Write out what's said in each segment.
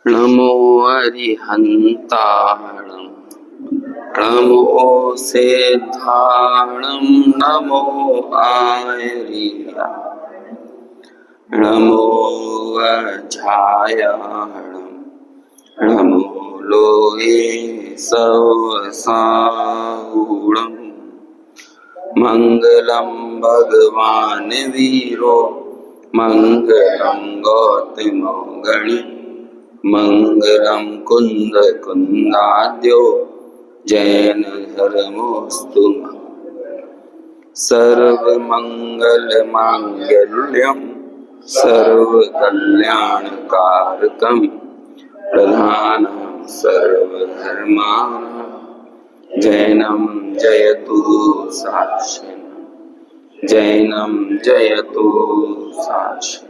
नमो अरिहन्ताणं नमो सेद्धाणं नमो आर्या नमो अजायाणं नमो लोहे सवसाहुणं मंगलम भगवान वीरो मंगलम गौतमो गणि मंगलम कुंद कुंदाद्यो जैन धर्मोस्तु सर्व मंगल मांगल्यम सर्व कल्याण कारकम प्रधानम सर्व धर्माणां जैनम जयतु साक्षी जैनम जयतु साक्षी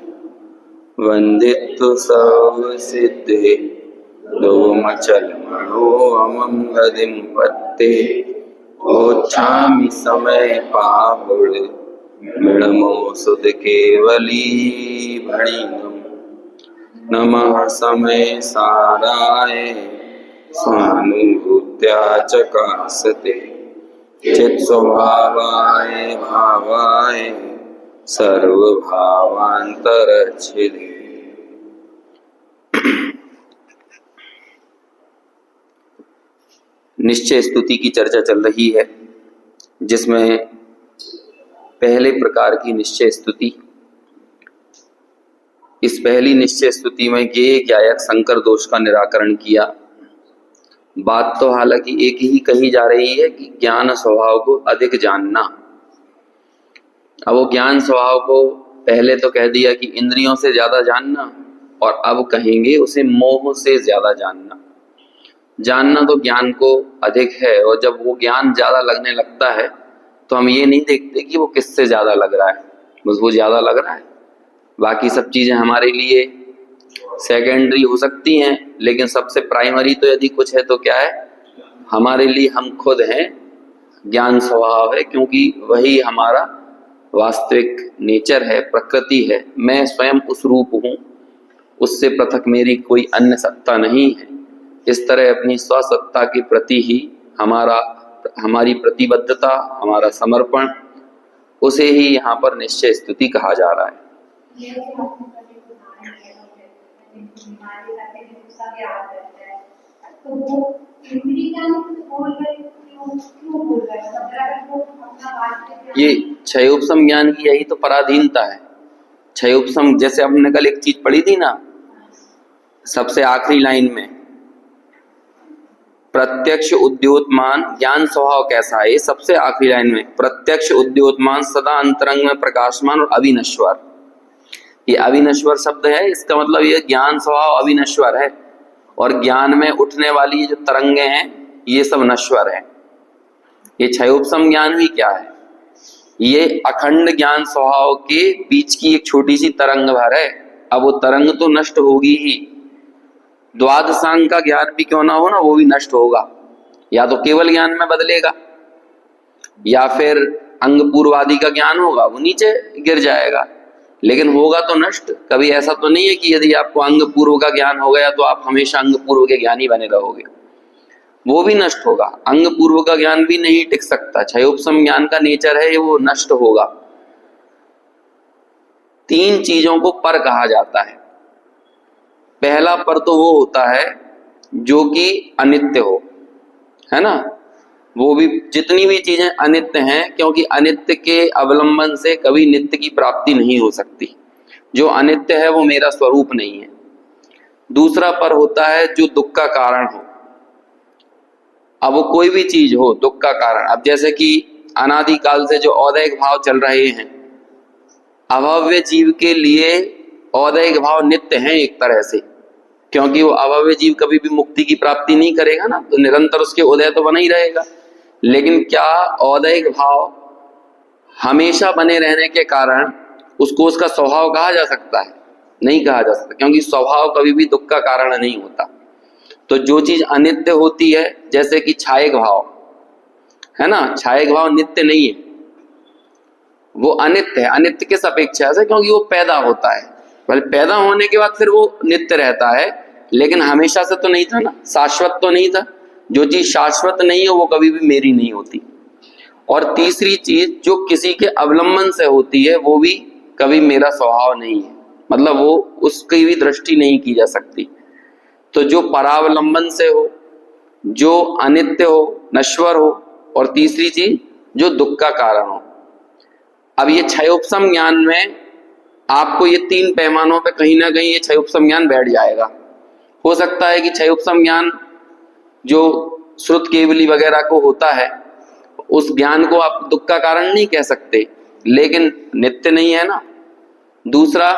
वंदितु सर्वसिद्धे दोमचलमणो अमंगलिं पत्ते ओच्छामि समय पाहुल मृणमो सुध केवली भणिनम नमः समय साराय स्वानुभूत्या चकासते चित् स्वभावाय भावाय सर्वभावांतरच्छिदे। निश्चय स्तुति की चर्चा चल रही है, जिसमें पहले प्रकार की निश्चय स्तुति, इस पहली निश्चय स्तुति में ज्ञेय ज्ञायक संकर दोष का निराकरण किया। बात तो हालांकि एक ही कही जा रही है कि ज्ञान स्वभाव को अधिक जानना। अब वो ज्ञान स्वभाव को पहले तो कह दिया कि इंद्रियों से ज्यादा जानना, और अब कहेंगे उसे मोह से ज्यादा जानना। जानना तो ज्ञान को अधिक है, और जब वो ज्ञान ज्यादा लगने लगता है तो हम ये नहीं देखते कि वो किससे ज्यादा लग रहा है, बस वो ज्यादा लग रहा है। बाकी सब चीजें हमारे लिए सेकेंडरी हो सकती हैं, लेकिन सबसे प्राइमरी तो यदि कुछ है तो क्या है, हमारे लिए हम खुद हैं। ज्ञान स्वभाव है, क्योंकि वही हमारा वास्तविक नेचर है, प्रकृति है। मैं स्वयं उस रूप हूँ, उससे पृथक मेरी कोई अन्य सत्ता नहीं है। इस तरह अपनी स्वसत्ता के प्रति ही हमारी प्रतिबद्धता, हमारा समर्पण, उसे ही यहाँ पर निश्चय स्तुति कहा जा रहा है। ये क्षयोपशम ज्ञान की यही तो पराधीनता है। क्षयोपशम, जैसे हमने कल एक चीज पढ़ी थी ना, सबसे आखिरी लाइन में, प्रत्यक्ष उद्योतमान ज्ञान स्वभाव कैसा है, ये सबसे आखिरी लाइन में, प्रत्यक्ष उद्योतमान सदा अंतरंग में प्रकाशमान और अविनश्वर। ये अविनश्वर शब्द है, इसका मतलब ये ज्ञान स्वभाव अविनश्वर है, और ज्ञान में उठने वाली ये जो तरंगे हैं ये सब नश्वर है। ये क्षयोपशम ज्ञान भी क्या है, ये अखंड ज्ञान स्वभाव के बीच की एक छोटी सी तरंग भर है। अब वो तरंग तो नष्ट होगी ही, द्वादशांग का ज्ञान भी क्यों ना हो ना, वो भी नष्ट होगा। या तो केवल ज्ञान में बदलेगा, या फिर अंग पूर्वादि का ज्ञान होगा, वो नीचे गिर जाएगा, लेकिन होगा तो नष्ट। कभी ऐसा तो नहीं है कि यदि आपको अंग पूर्व का ज्ञान हो गया तो आप हमेशा अंग पूर्व के ज्ञानी बने रहोगे, वो भी नष्ट होगा। अंग पूर्व का ज्ञान भी नहीं टिक सकता, क्षयोपशम ज्ञान का नेचर है, वो नष्ट होगा। तीन चीजों को पर कहा जाता है। पहला पर तो वो होता है जो कि अनित्य हो, है ना। वो भी जितनी भी चीजें अनित्य हैं, क्योंकि अनित्य के अवलंबन से कभी नित्य की प्राप्ति नहीं हो सकती। जो अनित्य है वो मेरा स्वरूप नहीं है। दूसरा पर होता है जो दुख का कारण हो। अब वो कोई भी चीज हो दुख का कारण, अब जैसे कि अनादिकाल से जो औदैहिक भाव चल रहे हैं, अभव्य जीव के लिए औदैहिक भाव नित्य हैं एक तरह से, क्योंकि वो अभव्य जीव कभी भी मुक्ति की प्राप्ति नहीं करेगा ना, तो निरंतर उसके उदय तो बना ही रहेगा। लेकिन क्या औदैहिक भाव हमेशा बने रहने के कारण उसको उसका स्वभाव कहा जा सकता है? नहीं कहा जा सकता, क्योंकि स्वभाव कभी भी दुख का कारण नहीं होता। तो जो चीज अनित्य होती है, जैसे कि छायक भाव है ना, छायक भाव नित्य नहीं है, वो अनित्य है। अनित्य किस अपेक्षा से? क्योंकि वो पैदा होता है, पहले पैदा होने के बाद फिर वो नित्य रहता है, लेकिन हमेशा से तो नहीं था ना, शाश्वत तो नहीं था। जो चीज शाश्वत नहीं है वो कभी भी मेरी नहीं होती। और तीसरी चीज, जो किसी के अवलंबन से होती है वो भी कभी मेरा स्वभाव नहीं है, मतलब वो उसकी भी दृष्टि नहीं की जा सकती। तो जो परावलंबन से हो, जो अनित्य हो, नश्वर हो, और तीसरी चीज जो दुख का कारण हो। अब ये क्षयोपशम ज्ञान में आपको ये 3 पैमानों पे कहीं ना कहीं ये क्षयोपशम ज्ञान बैठ जाएगा। हो सकता है कि क्षयोपशम ज्ञान जो श्रुत केवली वगैरह को होता है, उस ज्ञान को आप दुख का कारण नहीं कह सकते, लेकिन नित्य नहीं है ना। दूसरा,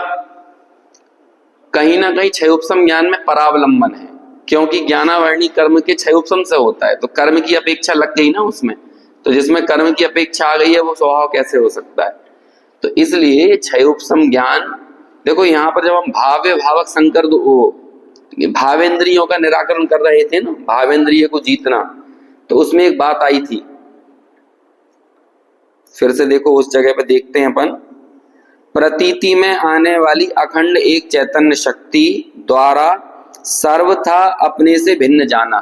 कहीं ना कहीं क्षयोपशम ज्ञान में परावलंबन है, क्योंकि ज्ञानावरणी कर्म के क्षयोपशम से होता है, तो कर्म की अपेक्षा लग गई ना उसमें। तो जिसमें कर्म की अपेक्षा आ गई है वो स्वभाव कैसे हो सकता है। तो इसलिए क्षयोपशम ज्ञान, देखो यहाँ पर जब हम भाव्य भावक संकर भावेंद्रियों का निराकरण कर रहे थे ना, भावेंद्रिय को जीतना, तो उसमें एक बात आई थी, फिर से देखो उस जगह पे देखते हैं अपन। प्रतीति में आने वाली अखंड एक चैतन्य शक्ति द्वारा सर्वथा अपने से भिन्न जाना।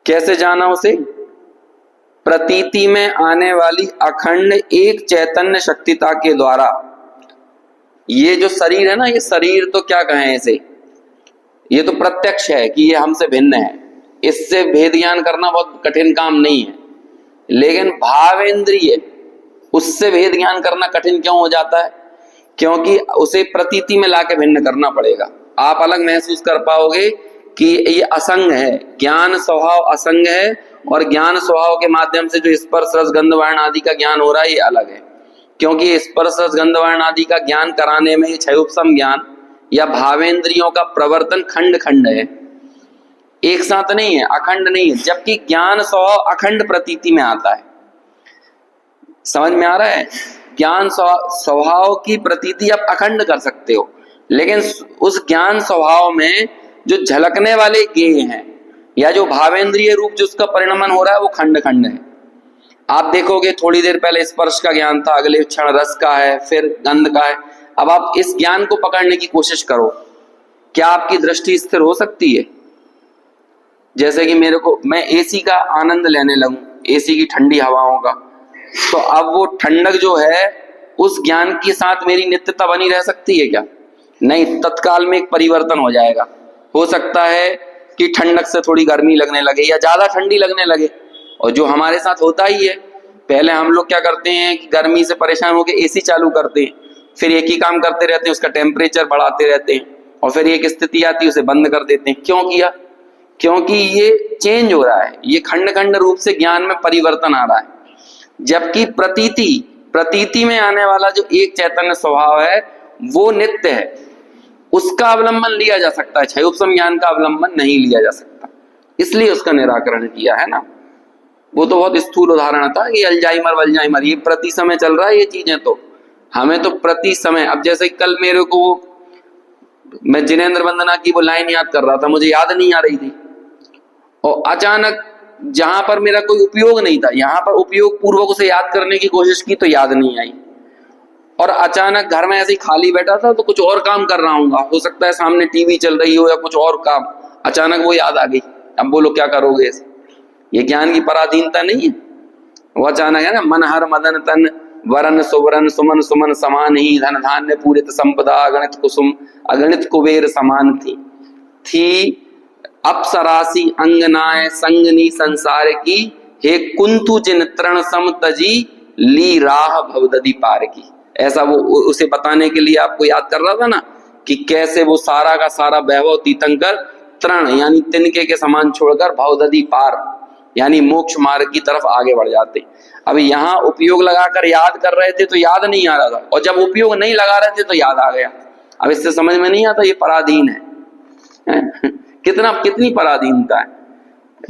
कैसे जाना उसे? प्रतीति में आने वाली अखंड एक चैतन्य शक्तिता के द्वारा। ये जो शरीर है ना, ये शरीर तो क्या कहें इसे, ये तो प्रत्यक्ष है कि ये हमसे भिन्न है, इससे भेद ज्ञान करना बहुत कठिन काम नहीं है। लेकिन भावेंद्रिय, उससे भेद ज्ञान करना कठिन क्यों हो जाता है? क्योंकि उसे प्रतीति में लाके भिन्न करना पड़ेगा। आप अलग महसूस कर पाओगे कि ये असंग है, ज्ञान स्वभाव असंग है, और ज्ञान स्वभाव के माध्यम से जो स्पर्श रस गंध वर्ण आदि का ज्ञान हो रहा है ये अलग है। क्योंकि स्पर्श रस गंध वर्ण आदि का ज्ञान कराने में क्षयोपशम ज्ञान या भावेंद्रियों का प्रवर्तन खंड खंड है, एक साथ नहीं है, अखंड नहीं है। जबकि ज्ञान स्वभाव अखंड प्रतीति में आता है। समझ में आ रहा है? ज्ञान स्वभाव की प्रतीति आप अखंड कर सकते हो, लेकिन उस ज्ञान स्वभाव में जो झलकने वाले ज्ञेय हैं या जो भावेंद्रिय रूप जो उसका परिणमन हो रहा है वो खंड खंड है। आप देखोगे थोड़ी देर पहले स्पर्श का ज्ञान था, अगले क्षण रस का है, फिर गंध का है। अब आप इस ज्ञान को पकड़ने की कोशिश करो, क्या आपकी दृष्टि स्थिर हो सकती है? जैसे कि मैं एसी का आनंद लेने लगूं, एसी की ठंडी हवाओं का, तो अब वो ठंडक जो है उस ज्ञान के साथ मेरी नित्यता बनी रह सकती है क्या? नहीं, तत्काल में एक परिवर्तन हो जाएगा। हो सकता है कि ठंडक से थोड़ी गर्मी लगने लगे या ज्यादा ठंडी लगने लगे, और जो हमारे साथ होता ही है। पहले हम लोग क्या करते हैं कि गर्मी से परेशान होकर एसी चालू करते हैं, फिर एक ही काम करते रहते हैं, उसका टेम्परेचर बढ़ाते रहते हैं, और फिर एक स्थिति आती है उसे बंद कर देते हैं। क्यों किया? क्योंकि ये चेंज हो रहा है, ये खंड खंड रूप से ज्ञान में परिवर्तन आ रहा है। जबकि प्रतीति में आने वाला जो एक चैतन्य स्वभाव है वो नित्य है, उसका अवलंबन लिया जा सकता है, क्षयोपशम ज्ञान का अवलंबन नहीं लिया जा सकता, इसलिए उसका निराकरण किया है ना। वो तो बहुत स्थूल उदाहरण था कि अल्जाइमर वल्जाइमर, ये प्रति समय चल रहा है ये चीजें, तो हमें तो प्रति समय। अब जैसे कल मेरे को मैं जिनेंद्र वंदना की वो लाइन याद कर रहा था, मुझे याद नहीं आ रही थी, और अचानक जहां पर मेरा कोई उपयोग नहीं था, यहां पर उपयोग पूर्वक उसे याद करने की कोशिश की तो याद नहीं आई, और अचानक घर में ऐसे ही खाली बैठा था तो कुछ और काम कर रहा हूँ, हो सकता है सामने टीवी चल रही हो या कुछ और काम, अचानक वो याद आ गई। अब बोलो क्या करोगे? ये ज्ञान की पराधीनता नहीं है, वो अचानक है ना। मन हर मदन तन वरन सुवरन सुमन सुमन समान ही, धन धान्य पूरित संपदा अगणित कुसुम अगणित कुबेर समान थी अप्सरासी अंगनाए संगनी संसार की, हे कुंतु जिन तृण सम तजी ली राह भवदधि पार की। ऐसा वो उसे बताने के लिए आपको याद कर रहा था ना कि कैसे वो सारा का सारा वैभव तीर्थंकर तृण यानी तिनके के समान छोड़कर भवदधि पार यानी मोक्ष मार्ग की तरफ आगे बढ़ जाते। अब यहाँ उपयोग लगाकर याद कर रहे थे तो याद नहीं आ रहा था, और जब उपयोग नहीं लगा रहे थे तो याद आ गया। अब इससे समझ में नहीं आता ये पराधीन है। कितनी पराधीनता है,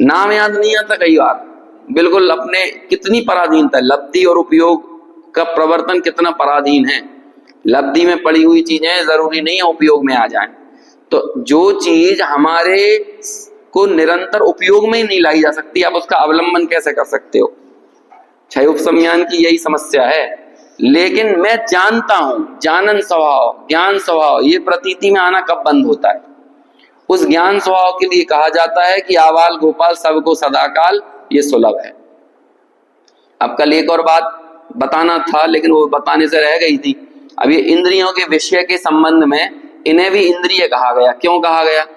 नाम याद नहीं आता कई बार, बिल्कुल अपने कितनी पराधीनता है। लब्धि और उपयोग का प्रवर्तन कितना पराधीन है। लब्धि में पड़ी हुई चीजें जरूरी नहीं है उपयोग में आ जाएं, तो जो चीज हमारे को निरंतर उपयोग में ही नहीं लाई जा सकती, आप उसका अवलंबन कैसे कर सकते हो? क्षयोपशम ज्ञान की यही समस्या है। लेकिन मैं जानता हूं जानन स्वभाव ज्ञान स्वभाव ये प्रतीति में आना कब बंद होता है? उस ज्ञान स्वभाव के लिए कहा जाता है कि आवाल गोपाल सबको सदाकाल ये सुलभ है। अब कल एक और बात बताना था लेकिन वो बताने से रह गई थी। अब ये इंद्रियों के विषय के संबंध में इन्हें भी इंद्रिय कहा गया। क्यों कहा गया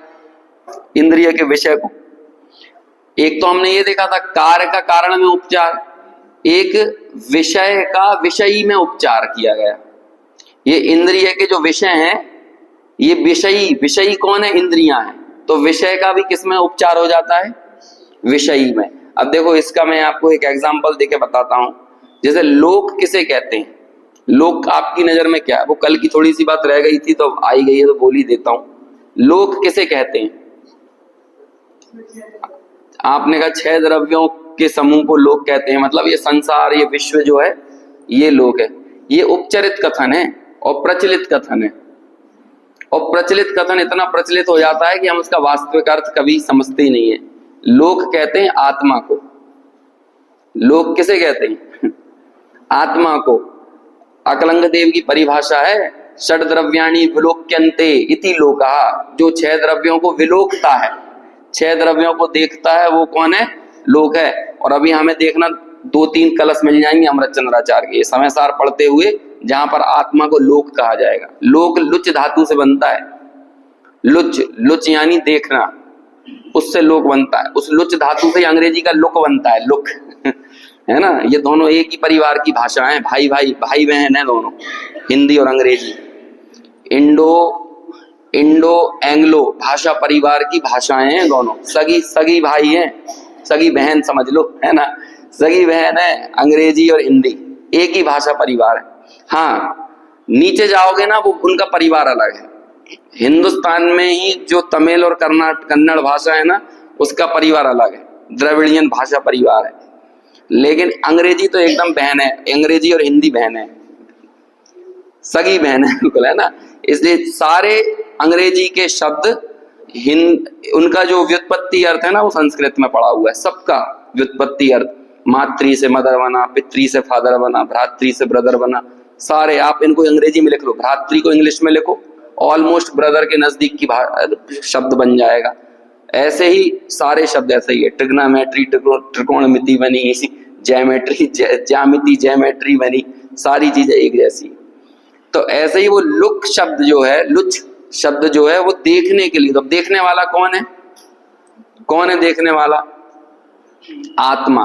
इंद्रिय के विषय को? एक तो हमने ये देखा था कार्य का कारण में उपचार, एक विषय का विषयी में उपचार किया गया। ये इंद्रिय के जो विषय हैं ये विषयी कौन है? इंद्रियां हैं। तो विषय का भी किस में उपचार हो जाता है? विषयी में। अब देखो इसका मैं आपको एक एग्जांपल देके बताता हूं। जैसे लोक किसे कहते हैं? लोक आपकी नजर में क्या है? वो कल की थोड़ी सी बात रह गई थी तो आई गई है तो बोल ही देता हूं। लोक किसे कहते हैं? आपने कहा 6 द्रव्यों के समूह को लोक कहते हैं, मतलब ये संसार, ये विश्व जो है ये लोक है। ये उपचरित कथन है और प्रचलित कथन है। और प्रचलित कथन इतना प्रचलित हो जाता है कि हम उसका वास्तविक अर्थ कभी समझते ही नहीं है। लोक कहते हैं आत्मा को। लोक किसे कहते हैं? आत्मा को। अकलंग देव की परिभाषा है षड द्रव्याणि विलोक्यन्ते इति लोकः। जो 6 द्रव्यों को विलोकता है, 6 द्रव्यों को देखता है, वो कौन है? लोक है। और अभी हमें देखना 2-3 कलश मिल जाएंगे अमृतचंद्राचार्य के समय सार पढ़ते हुए, जहां पर आत्मा को लोक कहा जाएगा। लोक लुच धातु से बनता है। लुच यानी देखना, उससे लोक बनता है। उस लुच धातु से अंग्रेजी का लुक बनता है, लुक है ना। ये दोनों एक ही परिवार की भाषा है, भाई बहन है दोनों, हिंदी और अंग्रेजी। इंडो एंग्लो भाषा परिवार की भाषाएं हैं दोनों। सगी भाई हैं, सगी बहन समझ लो, है ना। सगी बहन है अंग्रेजी और हिंदी, एक ही भाषा परिवार है। हाँ, नीचे जाओगे ना वो उनका परिवार अलग है। हिंदुस्तान में ही जो तमिल और कन्नड़ भाषा है ना, उसका परिवार अलग है, द्रविड़ियन भाषा परिवार है। लेकिन अंग्रेजी तो एकदम बहन है, अंग्रेजी और हिंदी बहन है, सगी बहन है बिल्कुल, है ना। इसलिए सारे अंग्रेजी के शब्द उनका जो व्युत्पत्ति अर्थ है ना वो संस्कृत में पड़ा हुआ है। सबका व्युत्पत्ति अर्थ, मातृ से मदर बना, पितृ से फादर बना, भ्रातृ से ब्रदर बना, सारे आप इनको अंग्रेजी में लिख लो, भ्रातृ को इंग्लिश में लिखो, ऑलमोस्ट ब्रदर के नजदीक की शब्द बन जाएगा। ऐसे ही सारे शब्द ऐसे ही है। ट्रिग्नोमेट्री त्रिकोणमिति बनी, ज्यामिति बनी, सारी चीजें एक जैसी। तो ऐसे ही वो लुक शब्द जो है, लुच शब्द जो है वो देखने के लिए। तो देखने वाला कौन है? कौन है देखने वाला? आत्मा।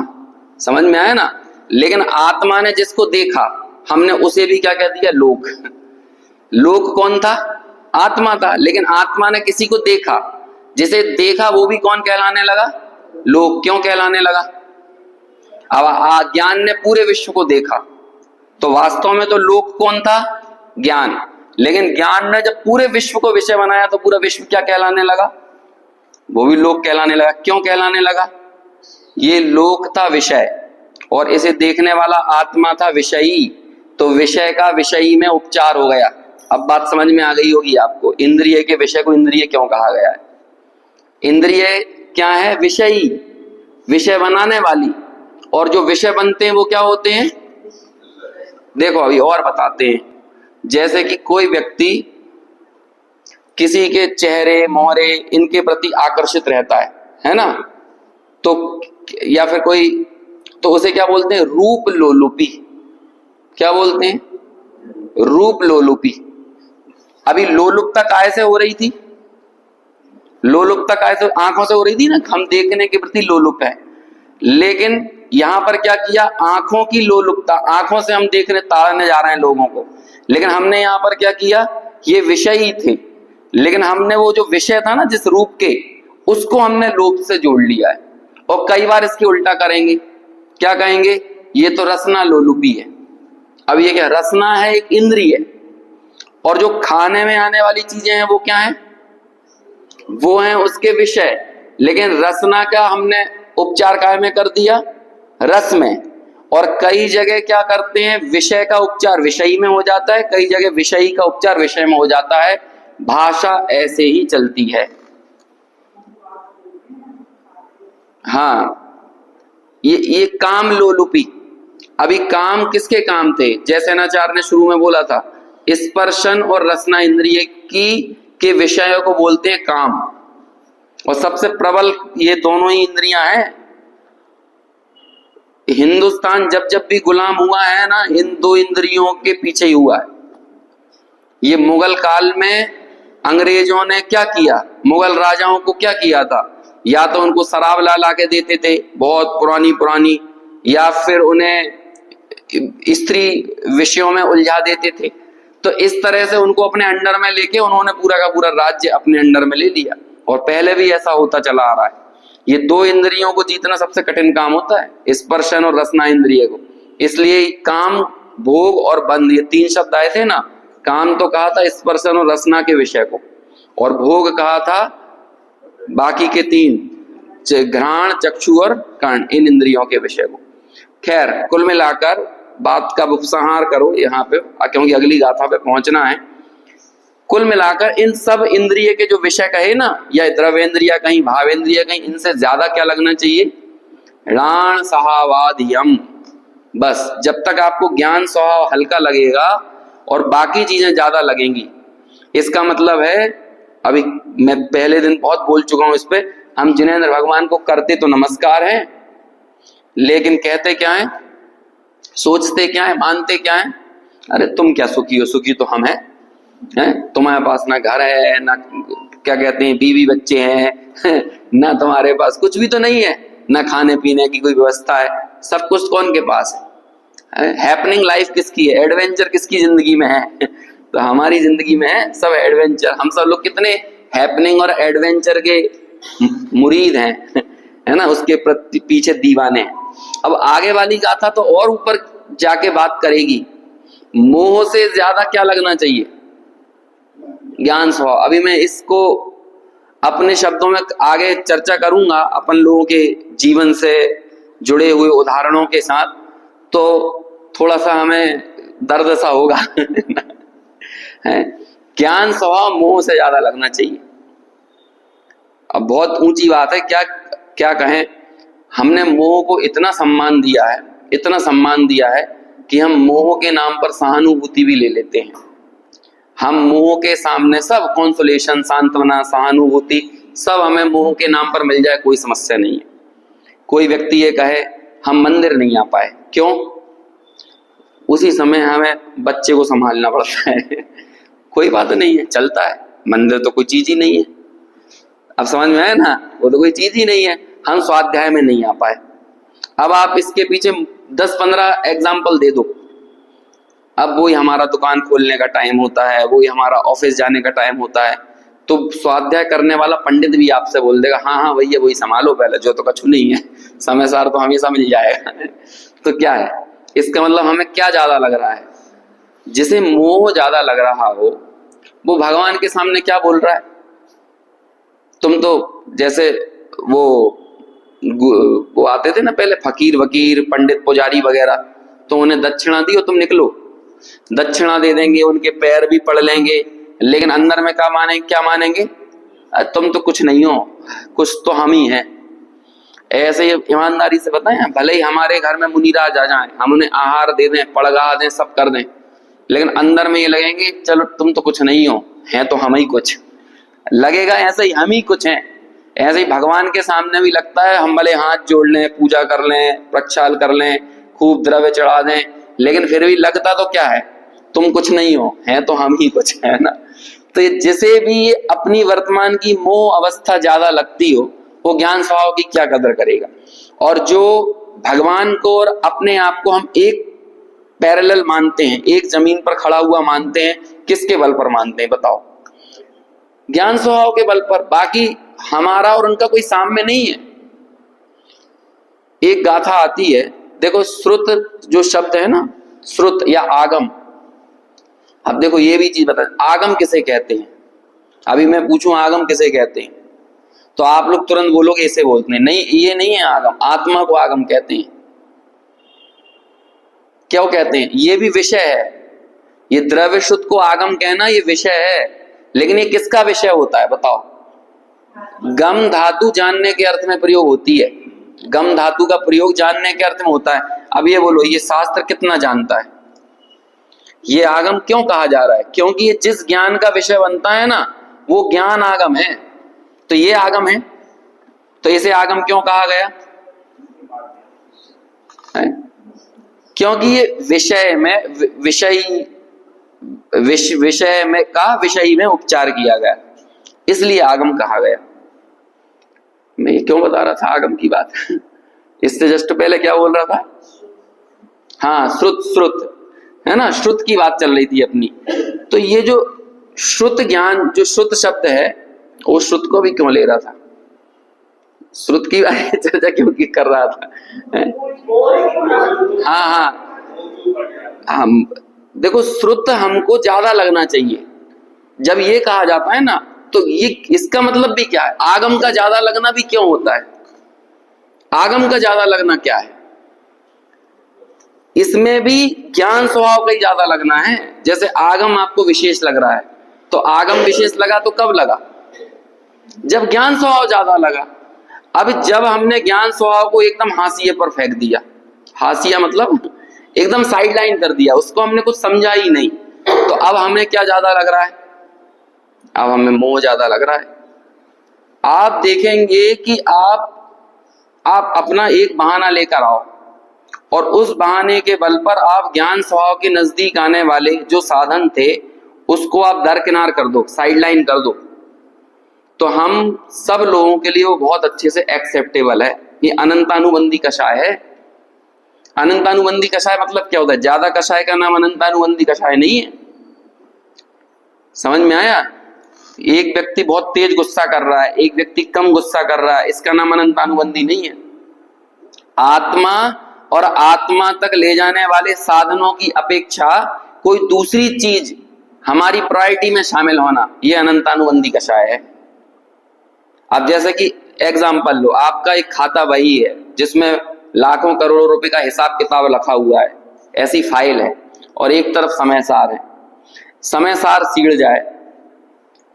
समझ में आया ना। लेकिन आत्मा ने जिसको देखा हमने उसे भी क्या कह दिया? लोक। लोक कौन था? आत्मा था। लेकिन आत्मा ने किसी को देखा, जिसे देखा वो भी कौन कहलाने लगा? लोक। क्यों कहलाने लगा? अब ज्ञान ने पूरे विश्व को देखा, तो वास्तव में तो लोक कौन था? ज्ञान। लेकिन ज्ञान ने जब पूरे विश्व को विषय बनाया तो पूरा विश्व क्या कहलाने लगा? वो भी लोक कहलाने लगा। क्यों कहलाने लगा? ये लोक था विषय और इसे देखने वाला आत्मा था विषयी। तो विषय का विषयी में उपचार हो गया। अब बात समझ में आ गई होगी आपको, इंद्रिय के विषय को इंद्रिय क्यों कहा गया है। इंद्रिय क्या है? विषयी, विषय बनाने वाली। और जो विषय बनते हैं वो क्या होते हैं? देखो अभी और बताते हैं। जैसे कि कोई व्यक्ति किसी के चेहरे मोहरे इनके प्रति आकर्षित रहता है ना, तो या फिर कोई, तो उसे क्या बोलते हैं? रूप लोलुपी। क्या बोलते हैं? रूप लोलुपी। अभी लोलुपता काय से हो रही थी? लोलुपता काय से? आंखों से हो रही थी ना, हम देखने के प्रति लोलुप है। लेकिन यहां पर क्या किया? आंखों की लोलुपता, आंखों से हम देखने ताड़ने जा रहे हैं लोगों को, लेकिन हमने यहां पर क्या किया? ये विषय ही थे, लेकिन हमने वो जो विषय था ना जिस रूप के, उसको हमने लोप से जोड़ लिया है। और कई बार इसके उल्टा करेंगे, क्या कहेंगे? ये तो रसना लोलुपी है। अब ये क्या? रसना है एक इंद्रिय, और जो खाने में आने वाली चीजें हैं वो क्या है? वो हैं उसके विषय। लेकिन रसना का हमने उपचार काय में कर दिया? रस में। और कई जगह क्या करते हैं? विषय का उपचार विषयी में हो जाता है, कई जगह विषयी का उपचार विषय में हो जाता है। भाषा ऐसे ही चलती है। हाँ, ये काम लोलुपी। अभी काम किसके काम थे? जैसे नाचार्य ने शुरू में बोला था, स्पर्शन और रसना इंद्रिय की के विषयों को बोलते हैं काम। और सबसे प्रबल ये दोनों ही इंद्रियां हैं। हिंदुस्तान जब जब भी गुलाम हुआ है ना, इन दो इंद्रियों के पीछे ही हुआ है। ये मुगल काल में अंग्रेजों ने क्या किया, मुगल राजाओं को क्या किया था, या तो उनको शराब ला के देते थे बहुत पुरानी पुरानी, या फिर उन्हें स्त्री विषयों में उलझा देते थे। तो इस तरह से उनको अपने अंडर में लेके उन्होंने पूरा का पूरा राज्य अपने अंडर में ले लिया, और पहले भी ऐसा होता चला आ रहा है। ये दो इंद्रियों को जीतना सबसे कठिन काम होता है, स्पर्शन और रसना इंद्रिय को। इसलिए काम, भोग और बंध, ये तीन शब्द आए थे ना। काम तो कहा था स्पर्शन और रसना के विषय को, और भोग कहा था बाकी के तीन, घ्राण, चक्षु और कर्ण, इन इंद्रियों के विषय को। खैर, कुल मिलाकर बात का उपसंहार करो यहाँ पे, क्योंकि अगली गाथा पे पहुंचना है। कुल मिलाकर इन सब इंद्रिय के जो विषय कहे ना, या द्रवेंद्रिय कहीं, भावेंद्रिय कहीं, इनसे ज्यादा क्या लगना चाहिए, ऋण सहावादियम। बस जब तक आपको ज्ञान स्वभाव हल्का लगेगा और बाकी चीजें ज्यादा लगेंगी, इसका मतलब है, अभी मैं पहले दिन बहुत बोल चुका हूं इस पे, हम जिनेंद्र भगवान को करते तो नमस्कार हैं, लेकिन कहते क्या है, सोचते क्या है, मानते क्या है, अरे तुम क्या सुखी हो, सुखी तो हम हैं, तुम्हारे पास ना घर है, ना क्या कहते हैं बीवी बच्चे हैं, ना तुम्हारे पास कुछ भी तो नहीं है, ना खाने पीने की कोई व्यवस्था है, सब कुछ कौन के पास है। हैपनिंग लाइफ किसकी है, एडवेंचर किसकी जिंदगी में है, तो हमारी जिंदगी में है सब एडवेंचर। हम सब लोग कितने हैपनिंग और एडवेंचर के मुरीद हैं, है ना, उसके पीछे दीवाने हैं। अब आगे वाली गाथा तो और ऊपर जाके बात करेगी, मोह से ज्यादा क्या लगना चाहिए, ज्ञान स्वभाव। अभी मैं इसको अपने शब्दों में आगे चर्चा करूंगा, अपन लोगों के जीवन से जुड़े हुए उदाहरणों के साथ, तो थोड़ा सा हमें दर्द सा होगा ज्ञान स्वभाव मोह से ज्यादा लगना चाहिए। अब बहुत ऊंची बात है, क्या क्या कहें, हमने मोह को इतना सम्मान दिया है, इतना सम्मान दिया है कि हम मोह के नाम पर सहानुभूति भी ले लेते हैं। हम मोह के सामने सब कॉन्सोलेशन, सांत्वना, सहानुभूति, सब हमें मोह के नाम पर मिल जाए, कोई समस्या नहीं है। कोई व्यक्ति ये कहे हम मंदिर नहीं आ पाए, क्यों, उसी समय हमें बच्चे को संभालना पड़ता है कोई बात नहीं है, चलता है, मंदिर तो कोई चीज ही नहीं है। अब समझ में आया ना, वो तो कोई चीज ही नहीं है। हम स्वाध्याय में नहीं आ पाए, अब आप इसके पीछे 10-15 एग्जाम्पल दे दो। अब वही हमारा दुकान खोलने का टाइम होता है, वही हमारा ऑफिस जाने का टाइम होता है, तो स्वाध्याय करने वाला पंडित भी आपसे बोल देगा हाँ हाँ भैया वही संभालो पहले, जो तो कछु नहीं है, समय सार तो हमेशा मिल जाएगा तो क्या है, इसका मतलब हमें क्या ज्यादा लग रहा है, जिसे मोह ज्यादा लग रहा हो वो भगवान के सामने क्या बोल रहा है, तुम तो जैसे वो आते थे ना पहले फकीर वकीर पंडित पुजारी वगैरह, तो उन्हें दक्षिणा दी और तुम निकलो, दक्षिणा दे देंगे, उनके पैर भी पड़ लेंगे, लेकिन अंदर में क्या मानेंगे, तुम तो कुछ नहीं हो, कुछ तो हम ही हैं। ऐसे ही ईमानदारी से बताएं, भले ही हमारे घर में मुनिराज आ जाएं, हम उन्हें आहार दे दें, पड़गा दें, सब कर दें, लेकिन अंदर में ये लगेंगे चलो तुम तो कुछ नहीं हो, हैं तो हम ही कुछ, लगेगा ऐसे ही हम ही कुछ हैं। ऐसे ही भगवान के सामने भी लगता है हम भले हाथ जोड़ लें, पूजा कर लें, प्रक्षाल कर लें, खूब द्रव्य चढ़ा दें, लेकिन फिर भी लगता तो क्या है, तुम कुछ नहीं हो, हैं तो हम ही कुछ, है ना। तो जिसे भी अपनी वर्तमान की मोह अवस्था ज्यादा लगती हो वो ज्ञान स्वभाव की क्या कदर करेगा। और जो भगवान को और अपने आप को हम एक पैरेलल मानते हैं, एक जमीन पर खड़ा हुआ मानते हैं, किसके बल पर मानते हैं बताओ, ज्ञान स्वभाव के बल पर। बाकी हमारा और उनका कोई साम्य नहीं है। एक गाथा आती है, देखो श्रुत जो शब्द है ना, श्रुत या आगम, अब देखो ये भी चीज बता, आगम किसे कहते हैं, अभी मैं पूछूं आगम किसे कहते हैं, तो आप लोग तुरंत बोलोगे इसे बोलते हैं, नहीं ये नहीं है आगम, आत्मा को आगम कहते हैं। क्यों कहते हैं, ये भी विषय है, ये द्रव्य शुद्ध को आगम कहना ये विषय है, लेकिन ये किसका विषय होता है बताओ, गम धातु जानने के अर्थ में प्रयोग होती है, गम धातु का प्रयोग जानने के अर्थ में होता है। अब ये बोलो ये शास्त्र कितना जानता है, ये आगम क्यों कहा जा रहा है, क्योंकि ये जिस ज्ञान का विषय बनता है ना वो ज्ञान आगम है। तो ये आगम है, तो इसे आगम क्यों कहा गया है? क्योंकि ये विषय में विषय में का विषय में उपचार किया गया, इसलिए आगम कहा गया। मैं ये क्यों बता रहा था आगम की बात इससे जस्ट पहले क्या बोल रहा था? हाँ, श्रुत है ना, श्रुत की बात चल रही थी अपनी। तो ये जो श्रुत ज्ञान, जो श्रुत शब्द है, वो श्रुत को भी क्यों ले रहा था? श्रुत की चर्चा क्यों कर रहा था? हाँ, हम देखो, श्रुत हमको ज्यादा लगना चाहिए। जब ये कहा जाता है ना, तो ये इसका मतलब भी क्या है? आगम का ज्यादा लगना भी क्यों होता है? आगम का ज्यादा लगना क्या है? इसमें भी ज्ञान स्वभाव का ही ज्यादा लगना है। जैसे आगम आपको विशेष लग रहा है, तो आगम विशेष लगा तो कब लगा? जब ज्ञान स्वभाव ज्यादा लगा। अब जब हमने ज्ञान स्वभाव को एकदम हाशिए पर फेंक दिया, हाशिया मतलब एकदम साइड लाइन कर दिया, उसको हमने कुछ समझा ही नहीं, तो अब हमें क्या ज्यादा लग रहा है? अब हमें मोह ज्यादा लग रहा है। आप देखेंगे कि आप अपना एक बहाना लेकर आओ और उस बहाने के बल पर आप ज्ञान स्वभाव के नजदीक आने वाले जो साधन थे उसको आप दरकिनार कर दो, साइड लाइन कर दो, तो हम सब लोगों के लिए वो बहुत अच्छे से एक्सेप्टेबल है। ये अनंतानुबंधी कषाय है। अनंतानुबंधी कषाय मतलब क्या होता है? ज्यादा कषाय का नाम अनंतानुबंधी कषाय नहीं है। समझ में आया? एक व्यक्ति बहुत तेज गुस्सा कर रहा है, एक व्यक्ति कम गुस्सा कर रहा है, इसका नाम अनंतानुबंधी नहीं है। आत्मा और आत्मा तक ले जाने वाले साधनों की अपेक्षा कोई दूसरी चीज हमारी प्रायोरिटी में शामिल होना, यह अनंतानुबंधी कषाय है। अब जैसे कि एग्जाम्पल लो, आपका एक खाता वही है जिसमें लाखों करोड़ों रुपए का हिसाब किताब रखा हुआ है, ऐसी फाइल है, और एक तरफ समय सार है। समय सार सिगड़ जाए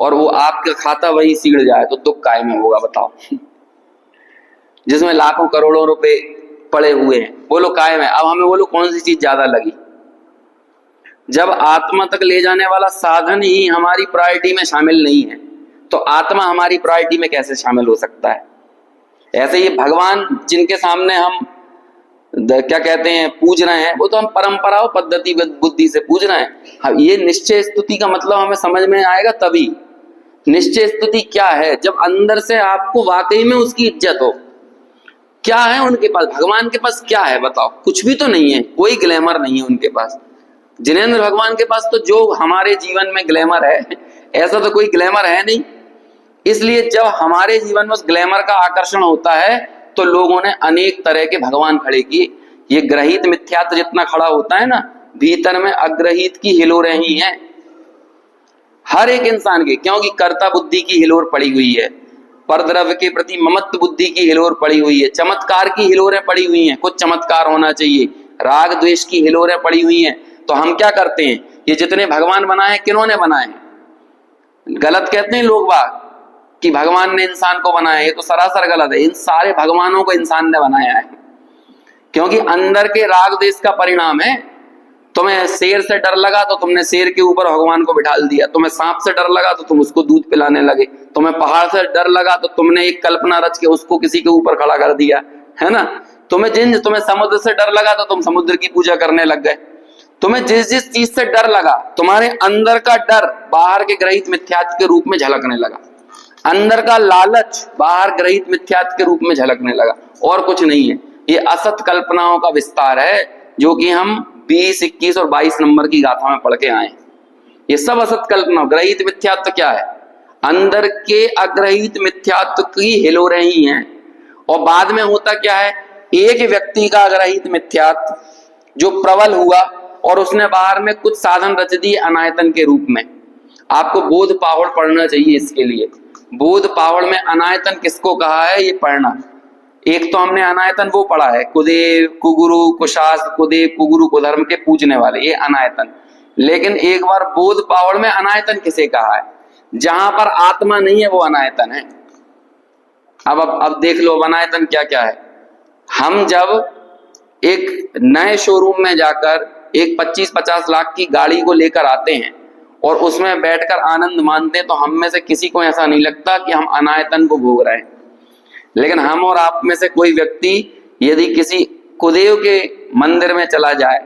और वो आपका खाता वही सिगड़ जाए तो दुख काहे में होगा बताओ? जिसमें लाखों करोड़ों रुपए पड़े हुए हैं, बोलो काहे में? अब हमें बोलो कौन सी चीज ज्यादा लगी? जब आत्मा तक ले जाने वाला साधन ही हमारी प्रायोरिटी में शामिल नहीं है, तो आत्मा हमारी प्रायोरिटी में कैसे शामिल हो सकता है? ऐसे ही भगवान जिनके सामने हम क्या कहते हैं पूज रहे हैं, वो तो हम परंपरा और पद्धति बुद्धि से पूज रहे हैं। हाँ, ये निश्चय स्तुति का मतलब हमें समझ में आएगा तभी। निश्चय स्तुति क्या है? जब अंदर से आपको वाकई में उसकी इज्जत हो। क्या है उनके पास? भगवान के पास क्या है बताओ? कुछ भी तो नहीं है, कोई ग्लैमर नहीं है उनके पास। जिनेंद्र भगवान के पास तो जो हमारे जीवन में ग्लैमर है, ऐसा तो कोई ग्लैमर है नहीं। इसलिए जब हमारे जीवन में उस ग्लैमर का आकर्षण होता है तो लोगों ने अनेक तरह के भगवान खड़े किए। ये ग्रहित मिथ्यात्व जितना खड़ा होता है ना, भीतर में अग्रहित की हिलोरें ही हैं हर एक इंसान के, क्योंकि कर्ता बुद्धि की हिलोर पड़ी हुई है, परद्रव्य के प्रति ममत्व बुद्धि की हिलोर पड़ी हुई है, चमत्कार की हिलोरें पड़ी हुई हैं, कुछ चमत्कार होना चाहिए, राग द्वेष की हिलोरें पड़ी हुई हैं। तो हम क्या करते हैं? ये जितने भगवान बनाए किन्होंने बनाए? गलत कहते हैं लोग बाग कि भगवान ने इंसान को बनाया, ये तो सरासर गलत है। इन सारे भगवानों को इंसान ने बनाया है, क्योंकि अंदर के राग देश का परिणाम है। तुम्हें शेर से डर लगा तो तुमने शेर के ऊपर भगवान को बिठा दिया, तुम्हें सांप से डर लगा तो तुम उसको दूध पिलाने लगे, तुम्हें पहाड़ से डर लगा तो तुमने एक कल्पना रच के उसको किसी के ऊपर खड़ा कर दिया, है ना? तुम्हें समुद्र से डर लगा तो तुम समुद्र की पूजा करने लग गए। तुम्हें जिस जिस चीज से डर लगा, तुम्हारे अंदर का डर बाहर के ग्रहित मिथ्यात्व के रूप में झलकने लगा, अंदर का लालच बाहर ग्रहित मिथ्यात्व के रूप में झलकने लगा, और कुछ नहीं है। ये असत कल्पनाओं का विस्तार है, जो कि हम 20, 21 और 22 नंबर की गाथा में पढ़ के आए। ये सब असत कल्पना। ग्रहित मिथ्यात्व क्या है? अंदर के अग्रहित मिथ्यात्व की हिलोरें ही हैं। और बाद में होता क्या है? एक व्यक्ति का अग्रहित मिथ्यात्व जो प्रबल हुआ और उसने बाहर में कुछ साधन रच दिए अनायतन के रूप में। आपको बोध पावड़ पढ़ना चाहिए इसके लिए। बोध पावड़ में अनायतन किसको कहा है ये पढ़ना। एक तो हमने अनायतन वो पढ़ा है, कुदेव, कुगुरु, कुशास्त्र, कुदेव, कुगुरु, कुधर्म के पूजने वाले, ये अनायतन। लेकिन एक बार बोध पावड़ में अनायतन किसे कहा है? जहां पर आत्मा नहीं है वो अनायतन है। अब देख लो अनायतन क्या क्या है। हम जब एक नए शोरूम में जाकर एक 25-50 लाख की गाड़ी को लेकर आते हैं और उसमें बैठकर आनंद मानते हैं, तो हम में से किसी को ऐसा नहीं लगता कि हम अनायतन को भोग रहे हैं। लेकिन हम और आप में से कोई व्यक्ति यदि किसी कुदेव के मंदिर में चला जाए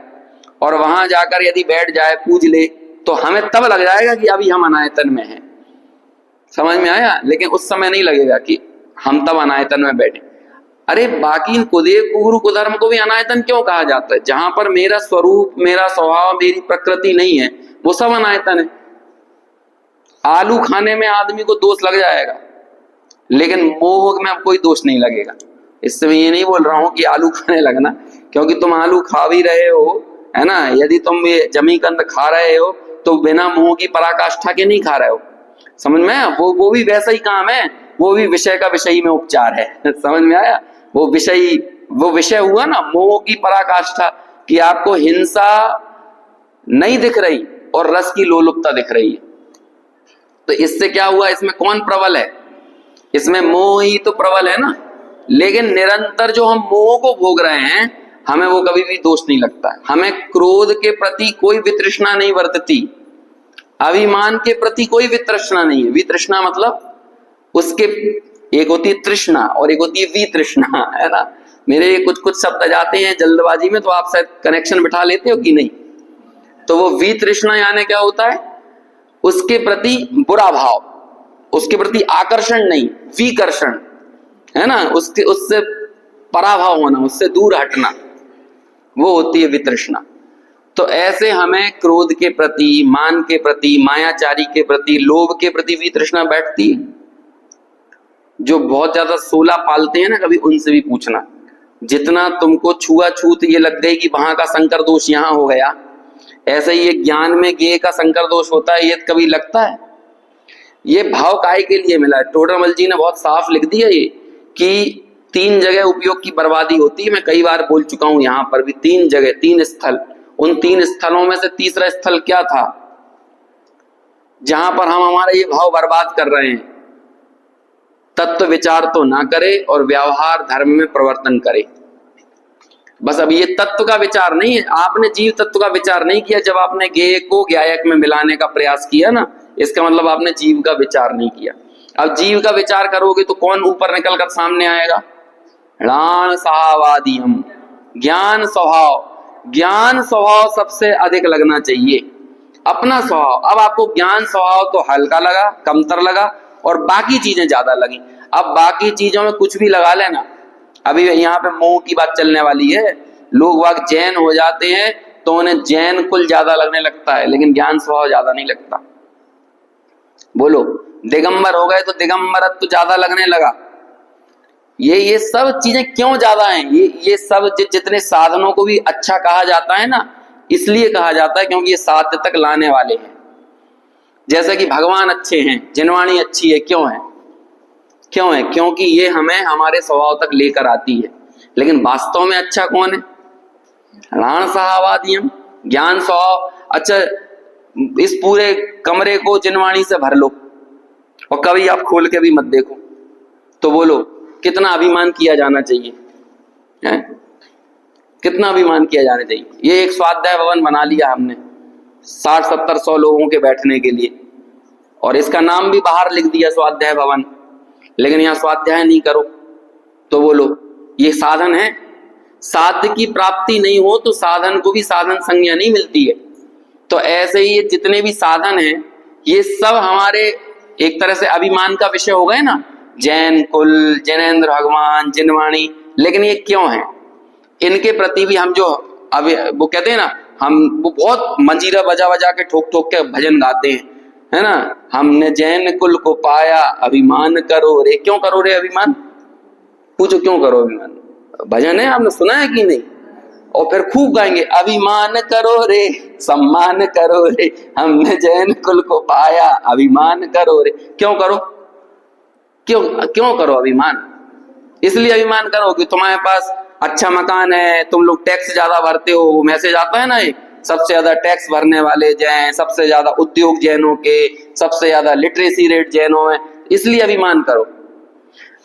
और वहां जाकर यदि बैठ जाए, पूज ले, तो हमें तब लग जाएगा कि अभी हम अनायतन में हैं। समझ में आया? लेकिन उस समय नहीं लगेगा कि हम तब अनायतन में बैठे। अरे बाकी कुदेव कुगुरु कुधर्म को भी अनायतन क्यों कहा जाता है? जहां पर मेरा स्वरूप, मेरा स्वभाव, मेरी प्रकृति नहीं है, वो सब अनायतन है। आलू खाने में आदमी को दोष लग जाएगा, लेकिन मोह में कोई दोष नहीं लगेगा। इससे मैं ये नहीं बोल रहा हूं कि आलू खाने लगना, क्योंकि तुम आलू खा भी रहे हो, है ना। यदि तुम ये जमीकंद खा रहे हो तो बिना मोह की पराकाष्ठा के नहीं खा रहे हो। समझ में? वो भी वैसा ही काम है, वो भी विषय का विषयी में उपचार है। समझ में आया? वो विषय हुआ ना, मोह की पराकाष्ठा, कि आपको हिंसा नहीं दिख रही और रस की लोलुपता दिख रही है। तो इससे क्या हुआ? इसमें कौन प्रबल है? इसमें मोह ही तो प्रबल है ना। लेकिन निरंतर जो हम मोह को भोग रहे हैं, हमें वो कभी भी दोष नहीं लगता है। हमें क्रोध के प्रति कोई वितृष्णा नहीं वर्तती, अभिमान के प्रति कोई वितृष्णा नहीं है। वितृष्णा मतलब उसके, एक होती है तृष्णा और एक होती है वितृष्णा, है ना। मेरे कुछ शब्द जाते हैं जल्दबाजी में, तो आप शायद कनेक्शन बिठा लेते हो कि नहीं। तो वो वितृष्णा यानी क्या होता है? उसके प्रति बुरा भाव, उसके प्रति आकर्षण नहीं, विकर्षण, है ना। उससे पराभाव होना, उससे दूर हटना, वो होती है वितृष्णा। तो ऐसे हमें क्रोध के प्रति, मान के प्रति, मायाचारी के प्रति, लोभ के प्रति वितृष्णा बैठती है। जो बहुत ज्यादा सोला पालते हैं ना, कभी उनसे भी पूछना, जितना तुमको छुआछूत ये लग गई कि वहां का संकर दोष यहां हो गया, ऐसे ही ये ज्ञान में गेय का संकर दोष होता है, ये कभी लगता है? ये भाव काहे के लिए मिला है? टोडरमल जी ने बहुत साफ लिख दिया ये, कि 3 जगह उपयोग की बर्बादी होती है। मैं कई बार बोल चुका हूं, यहां पर भी 3 जगह, 3 स्थल। उन 3 स्थलों में से तीसरा स्थल क्या था जहां पर हम हमारा ये भाव बर्बाद कर रहे हैं? तत्व विचार तो ना करे और व्यवहार धर्म में प्रवर्तन करे। बस अब ये तत्व का विचार नहीं है, आपने जीव तत्व का विचार नहीं किया। जब आपने गेय को ज्ञायक में मिलाने का प्रयास किया ना, इसका मतलब आपने जीव का विचार नहीं किया। अब जीव का विचार करोगे तो कौन ऊपर निकल कर सामने आएगा? णान सहावादियम, ज्ञान स्वभाव। ज्ञान स्वभाव सबसे अधिक लगना चाहिए, अपना स्वभाव। अब आपको ज्ञान स्वभाव तो हल्का लगा, कमतर लगा, और बाकी चीजें ज्यादा लगी। अब बाकी चीजों में कुछ भी लगा लेना। अभी यहाँ पे मोह की बात चलने वाली है। लोग वाग जैन हो जाते हैं तो उन्हें जैन कुल ज्यादा लगने लगता है, लेकिन ज्ञान स्वभाव ज्यादा नहीं लगता। बोलो, दिगंबर हो गए तो दिगंबरत्व तो ज्यादा लगने लगा। ये सब चीजें क्यों ज्यादा हैं? ये सब जितने साधनों को भी अच्छा कहा जाता है ना, इसलिए कहा जाता है क्योंकि ये साध्य तक लाने वाले हैं। जैसे कि भगवान अच्छे हैं, जिनवाणी अच्छी है, क्यों है? क्यों है? क्योंकि ये हमें हमारे स्वभाव तक लेकर आती है। लेकिन वास्तव में अच्छा कौन है? णान सहावादियम, ज्ञान स्वभाव। अच्छा, इस पूरे कमरे को जिनवाणी से भर लो और कभी आप खोल के भी मत देखो, तो बोलो कितना अभिमान किया जाना चाहिए, है? कितना अभिमान किया जाना चाहिए। ये एक स्वाध्याय भवन बना लिया हमने 60-70-100 लोगों के बैठने के लिए, और इसका नाम भी बाहर लिख दिया स्वाध्याय भवन। लेकिन यहाँ स्वाध्याय नहीं करो तो बोलो ये साधन है? साध्य की प्राप्ति नहीं हो तो साधन को भी साधन संज्ञा नहीं मिलती है। तो ऐसे ही ये जितने भी साधन हैं, ये सब हमारे एक तरह से अभिमान का विषय हो गए ना। जैन कुल, जैनेन्द्र भगवान, जिनवाणी। लेकिन ये क्यों है? इनके प्रति भी हम जो अभी वो कहते हैं ना, हम वो बहुत मंजीरा बजा बजा के ठोक ठोक के भजन गाते हैं, है ना। हमने जैन कुल को पाया, अभिमान करो रे। क्यों करो रे अभिमान? पूछो क्यों करो अभिमान? भजन है, आपने सुना है कि नहीं? और फिर खूब गाएंगे, अभिमान करो रे, सम्मान करो रे, हमने जैन कुल को पाया, अभिमान करो रे। क्यों करो? क्यों करो अभिमान? इसलिए अभिमान करो कि तुम्हारे पास अच्छा मकान है, तुम लोग टैक्स ज्यादा भरते हो। मैसेज आता है ना, ये सबसे ज्यादा टैक्स भरने वाले जैन, सबसे ज्यादा उद्योग जैनों के, सबसे ज्यादा लिटरेसी रेट जैनों में, इसलिए अभिमान करो।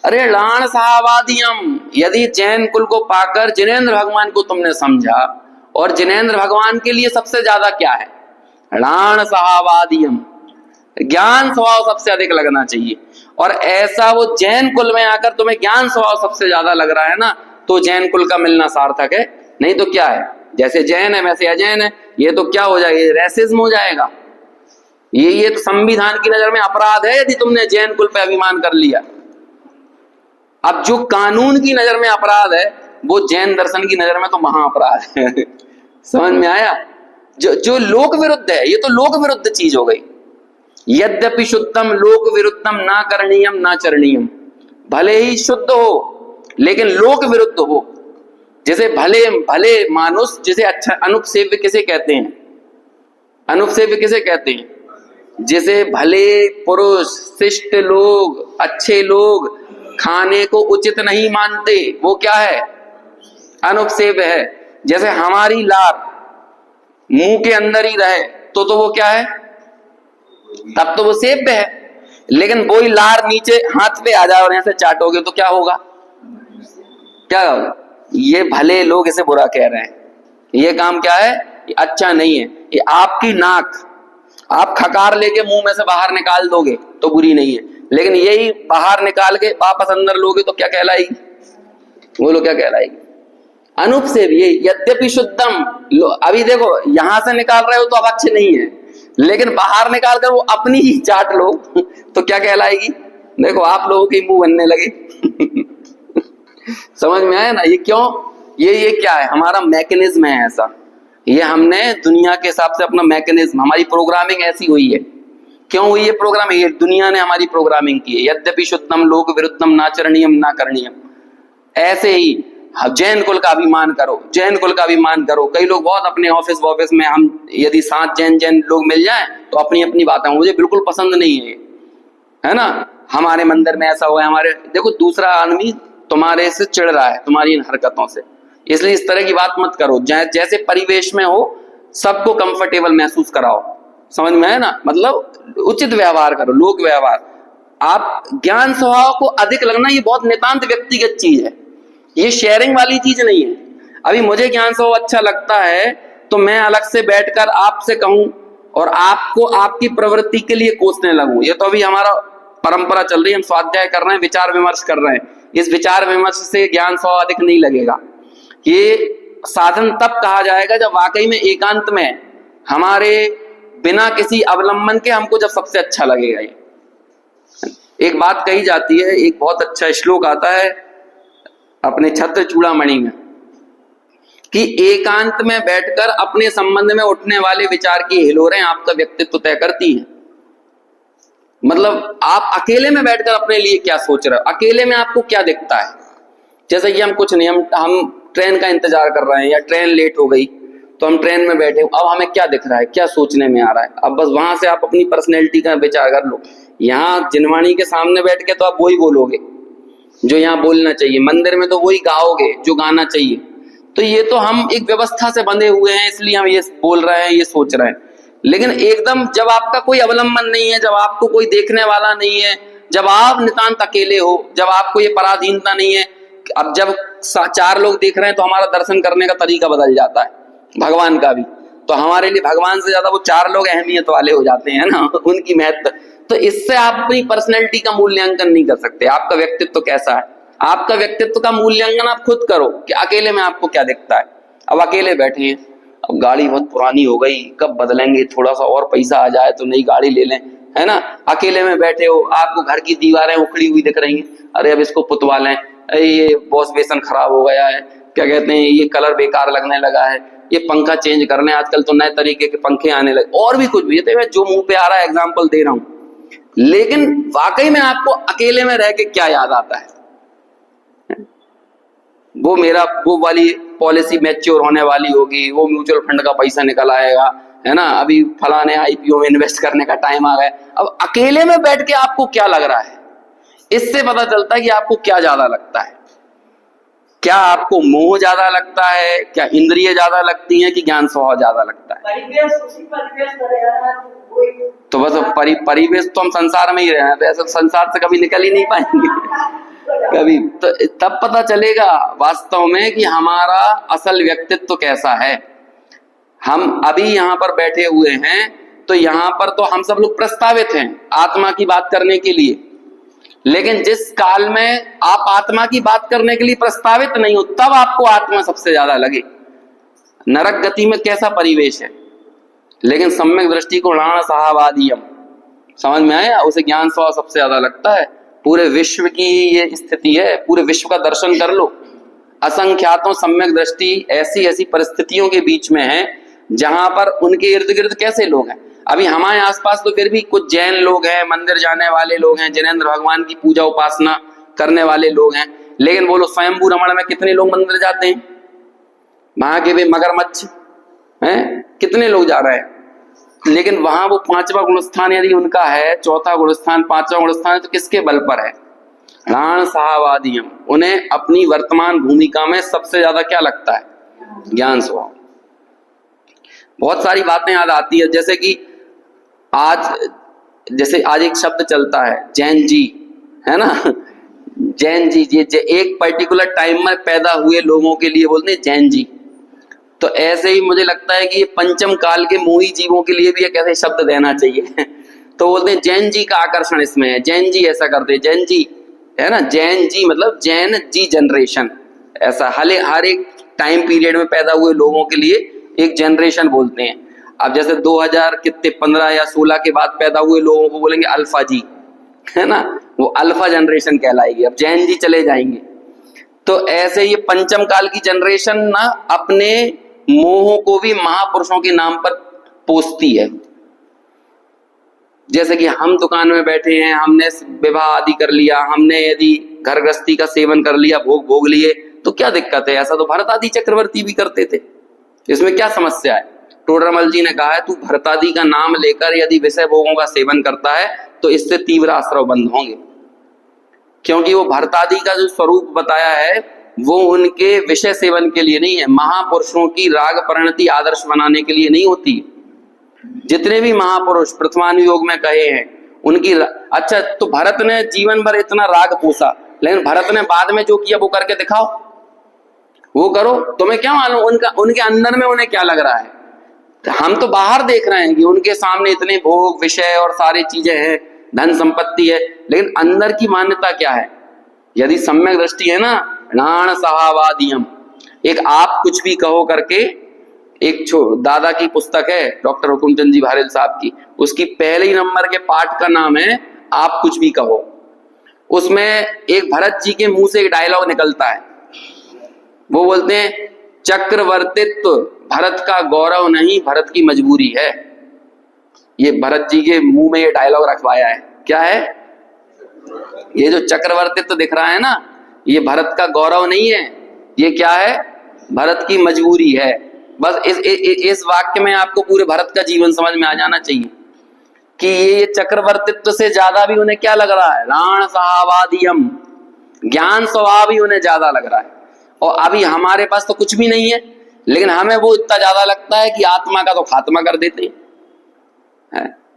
अरे लाण साहवादियम, यदि जैन कुल को पाकर जिनेन्द्र भगवान को तुमने समझा, और जिनेन्द्र भगवान के लिए सबसे ज्यादा क्या है? णाण सहावादियम, ज्ञान स्वभाव सबसे अधिक लगना चाहिए। और ऐसा वो जैन कुल में आकर तुम्हें ज्ञान स्वभाव सबसे ज्यादा लग रहा है ना, तो जैन कुल का मिलना सार्थक है। नहीं तो क्या है, जैसे जैन है वैसे अजैन है, ये तो क्या हो जाएगा, ये रेसिज्म हो जाएगा। ये तो संविधान की नजर में अपराध है यदि तुमने जैन कुल पे अभिमान कर लिया। अब जो कानून की नजर में अपराध है वो जैन दर्शन की नजर में तो महाअपराध है। समझ में आया? जो लोक विरुद्ध है, ये तो लोक विरुद्ध चीज हो गई। यद्यपि शुद्धम लोक विरुद्धम ना करणीयम ना चरणीयम, भले ही शुद्ध हो लेकिन लोक विरुद्ध हो। जैसे भले भले मानुष, जिसे अच्छा अनुपसेव्य किसे कहते हैं? अनुपसेव्य किसे कहते हैं? जैसे भले पुरुष, शिष्ट लोग, अच्छे लोग खाने को उचित नहीं मानते, वो क्या है? अनुपसेव्य है। जैसे हमारी लार मुंह के अंदर ही रहे तो वो क्या है? तब तो वो सेव्य है। लेकिन वही लार नीचे हाथ पे आ जाए और ऐसे चाटोगे तो क्या होगा? क्या होगा? ये भले लोग इसे बुरा कह रहे हैं, ये काम क्या है? ये अच्छा नहीं है। ये आपकी नाक आप खकार लेके मुंह में से बाहर निकाल दोगे तो बुरी नहीं है, लेकिन यही बाहर निकाल के वापस अंदर लोगे तो क्या कहलाएगी? बोलो क्या कहलाएगी? अनुपसेव्य। यद्यपि शुद्धम, अभी देखो यहां से निकाल रहे हो तो अब अच्छे नहीं है, लेकिन बाहर निकाल कर वो अपनी ही चाट लो तो क्या कहलाएगी? देखो आप लोगों के मुंह बनने लगे। समझ में आया ना? ये क्यों? ये क्या है? हमारा मैकेनिज्म है ऐसा। ये हमने दुनिया के हिसाब से अपना मैकेनिज्म, हमारी प्रोग्रामिंग ऐसी हुई है। क्यों हुई है प्रोग्रामिंग? ये दुनिया ने हमारी प्रोग्रामिंग की है। यद्यपि शुद्धम लोक विरुद्धम ना चरणीयम ना करणीयम। ऐसे ही जैन कुल का अभिमान करो, जैन कुल का अभिमान करो। कई लोग बहुत अपने ऑफिस में, हम यदि 7 जैन लोग मिल जाएं तो अपनी अपनी बातें, मुझे बिल्कुल पसंद नहीं है ना। हमारे मंदिर में ऐसा हुआ है, हमारे देखो दूसरा आदमी तुम्हारे से चिढ़ रहा है तुम्हारी इन हरकतों से, इसलिए इस तरह की बात मत करो। जैसे परिवेश में हो सबको कंफर्टेबल महसूस कराओ। समझ में है ना? मतलब उचित व्यवहार करो, लोक व्यवहार। आप ज्ञान स्वभाव को अधिक लगना ये बहुत नितांत व्यक्तिगत चीज है, ये शेयरिंग वाली चीज नहीं है। अभी मुझे ज्ञान स्वभाव अच्छा लगता है तो मैं अलग से बैठकर आपसे कहूं और आपको आपकी प्रवृत्ति के लिए कोसने लगूं, ये तो अभी हमारा परंपरा चल रही है। हम स्वाध्याय कर रहे हैं, विचार विमर्श कर रहे हैं। इस विचार विमर्श से ज्ञान स्वभाव अधिक नहीं लगेगा। ये साधन तब कहा जाएगा जब वाकई में एकांत में हमारे बिना किसी अवलंबन के हमको जब सबसे अच्छा लगेगा। ये एक बात कही जाती है, एक बहुत अच्छा श्लोक आता है अपने छत्र चूड़ामणि में, कि एकांत में बैठकर अपने संबंध में उठने वाले विचार की हिलोरें आपका व्यक्तित्व तय करती हैं। मतलब आप अकेले में बैठकर अपने लिए क्या सोच रहे हो, अकेले में आपको क्या दिखता है। जैसे कि हम कुछ नहीं, हम ट्रेन का इंतजार कर रहे हैं या ट्रेन लेट हो गई तो हम ट्रेन में बैठे, अब हमें क्या दिख रहा है, क्या सोचने में आ रहा है। अब बस वहां से आप अपनी पर्सनैलिटी का विचार कर लो। यहाँ जिनवाणी के सामने बैठ के तो आप वही बोलोगे जो यहाँ बोलना चाहिए, मंदिर में तो वही गाओगे जो गाना चाहिए। तो ये तो हम एक व्यवस्था से बंधे हुए हैं, इसलिए हम ये बोल रहे हैं, ये सोच रहे हैं। लेकिन एकदम जब आपका कोई अवलंबन नहीं है, जब आपको कोई देखने वाला नहीं है, जब आप नितांत अकेले हो, जब आपको ये पराधीनता नहीं है, अब जब 4 लोग देख रहे हैं तो हमारा दर्शन करने का तरीका बदल जाता है, भगवान का भी। तो हमारे लिए भगवान से ज्यादा वो 4 लोग अहमियत वाले हो जाते हैं ना, उनकी महत्व। तो इससे आप अपनी पर्सनैलिटी का मूल्यांकन नहीं कर सकते, आपका व्यक्तित्व कैसा है। आपका व्यक्तित्व का मूल्यांकन आप खुद करो कि अकेले में आपको क्या दिखता है। अब अकेले बैठे हैं, अब गाड़ी बहुत पुरानी हो गई, कब बदलेंगे, थोड़ा सा और पैसा आ जाए तो नई गाड़ी ले लें, है ना। अकेले में बैठे हो, आपको घर की दीवारें उखड़ी हुई दिख रही हैं, अरे अब इसको पुतवा लें, ये वॉश बेसन खराब हो गया है, क्या कहते हैं, ये कलर बेकार लगने लगा है, ये पंखा चेंज करने, आजकल तो नए तरीके के पंखे आने लगे, और भी कुछ भी। तो मैं जो मुंह पे आ रहा है एग्जाम्पल दे रहा हूं, लेकिन वाकई में आपको अकेले में रह के क्या याद आता है? वो वाली पॉलिसी मैच्योर होने वाली होगी, वो म्यूचुअल फंड का पैसा निकल आएगा, है ना, अभी फलाने आईपीओ में इन्वेस्ट करने का टाइम आ गया। अब अकेले में बैठ के आपको क्या लग रहा है, इससे पता चलता है कि आपको क्या ज्यादा लगता है। क्या आपको मोह ज्यादा लगता है, क्या इंद्रिय ज्यादा लगती हैं, कि ज्ञान स्वभाव ज्यादा लगता है? तो बस परिवेश तो हम संसार में ही रहे हैं, तो ऐसे संसार से कभी निकल ही नहीं पाएंगे कभी। तो तब पता चलेगा वास्तव में कि हमारा असल व्यक्तित्व कैसा है। हम अभी यहाँ पर बैठे हुए हैं तो यहां पर तो हम सब लोग प्रस्तावित हैं आत्मा की बात करने के लिए, लेकिन जिस काल में आप आत्मा की बात करने के लिए प्रस्तावित नहीं हो तब आपको आत्मा सबसे ज्यादा लगे। नरक गति में कैसा परिवेश है, लेकिन सम्यक दृष्टि को णाण साहवादियम समझ में आया, उसे ज्ञान स्वभाव सबसे ज्यादा लगता है। पूरे विश्व की ये स्थिति है, पूरे विश्व का दर्शन कर लो, असंख्यातों सम्यक दृष्टि ऐसी ऐसी परिस्थितियों के बीच में है जहां पर उनके इर्द गिर्द कैसे लोग हैं। अभी हमारे आसपास तो फिर भी कुछ जैन लोग हैं, मंदिर जाने वाले लोग हैं, जिनेंद्र भगवान की पूजा उपासना करने वाले लोग हैं, लेकिन बोलो स्वयंभू रमण में कितने लोग मंदिर जाते हैं, वहां के भी मगरमच्छ हैं, कितने लोग जा रहे हैं, लेकिन वहां वो पांचवा गुणस्थान यदि उनका है, चौथा गुणस्थान पांचवा गुणस्थान है, तो किसके बल पर है? णाण साहवादियम। उन्हें अपनी वर्तमान भूमिका में सबसे ज्यादा क्या लगता है? ज्ञान स्वभाव। बहुत सारी बातें याद आती है, जैसे कि आज एक शब्द चलता है जैन जी, है ना, जैन जी, ये एक पर्टिकुलर टाइम में पैदा हुए लोगों के लिए बोलते हैं जैन जी। तो ऐसे ही मुझे लगता है कि ये पंचम काल के मोही जीवों के लिए भी एक ऐसे शब्द देना चाहिए तो बोलते हैं जैन जी का आकर्षण इसमें है, जैन जी ऐसा करते, जैन जी, है ना, जैन जी मतलब जैन जी जनरेशन, ऐसा हर एक टाइम पीरियड में पैदा हुए लोगों के लिए एक जनरेशन बोलते हैं। अब जैसे 2000 कितने 15 या 16 के बाद पैदा हुए लोगों को बोलेंगे अल्फा जी, है ना, वो अल्फा जनरेशन कहलाएगी। अब जैन जी चले जाएंगे। तो ऐसे ये पंचम काल की जनरेशन ना अपने मोहों को भी महापुरुषों के नाम पर पोसती है। जैसे कि हम दुकान में बैठे हैं, हमने विवाह आदि कर लिया, हमने यदि घर गृहस्थी का सेवन कर लिया, भोग लिए, तो क्या दिक्कत है? ऐसा तो भरत आदि चक्रवर्ती भी करते थे, इसमें क्या समस्या है? टोडरमल जी ने कहा है तू भरतादि का नाम लेकर यदि विषय भोगों का सेवन करता है तो इससे तीव्र आश्रव बंद होंगे, क्योंकि वो भरतादि का जो स्वरूप बताया है वो उनके विषय सेवन के लिए नहीं है, महापुरुषों की राग परिणति आदर्श बनाने के लिए नहीं होती। जितने भी महापुरुष प्रथमानुयोग में कहे हैं उनकी अच्छा, तो भरत ने जीवन भर इतना राग पोसा, लेकिन भरत ने बाद में जो किया वो करके दिखाओ, वो करो, तुम्हें क्या मालूम उनके अंदर में उन्हें क्या लग रहा है। हम तो बाहर देख रहे हैं कि उनके सामने इतने भोग विषय और सारी चीजें हैं, धन संपत्ति है, लेकिन अंदर की मान्यता क्या है? यदि सम्यक दृष्टि है ना, णाण साहवादियम, एक आप कुछ भी कहो करके एक दादा की पुस्तक है डॉक्टर हुकुमचंद जी भारेल साहब की, उसकी पहले नंबर के पाठ का नाम है आप कुछ भी कहो। उसमें एक भरत जी के मुंह से एक डायलॉग निकलता है, वो बोलते हैं चक्रवर्तित्व भरत का गौरव नहीं, भरत की मजबूरी है। ये भरत जी के मुंह में ये डायलॉग रखवाया है। क्या है ये जो चक्रवर्तित्व दिख रहा है ना, ये भरत का गौरव नहीं है, ये क्या है? भरत की मजबूरी है। बस इस वाक्य में आपको पूरे भरत का जीवन समझ में आ जाना चाहिए कि ये चक्रवर्तित्व से ज्यादा भी उन्हें क्या लग रहा है? णाण साहवादियम, ज्ञान स्वभाव ही उन्हें ज्यादा लग रहा है। और अभी हमारे पास तो कुछ भी नहीं है, लेकिन हमें वो इतना ज्यादा लगता है कि आत्मा का तो खात्मा कर देते हैं।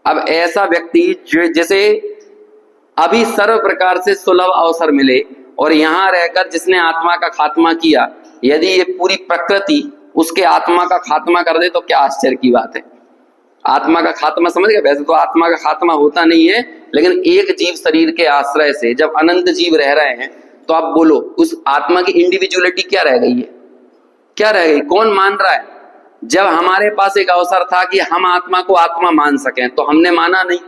अब ऐसा व्यक्ति जैसे अभी सर्व प्रकार से सुलभ अवसर मिले और यहां रहकर जिसने आत्मा का खात्मा किया, यदि ये पूरी प्रकृति उसके आत्मा का खात्मा कर दे तो क्या आश्चर्य की बात है। आत्मा का खात्मा समझ गए? वैसे तो आत्मा का खात्मा होता नहीं है, लेकिन एक जीव शरीर के आश्रय से जब अनंत जीव रह रहे हैं तो आप बोलो उस आत्मा की इंडिविजुअलिटी क्या रह गई है? क्या रह गई? कौन मान रहा है? जब हमारे पास एक अवसर था कि हम आत्मा को आत्मा मान सकें तो हमने माना नहीं,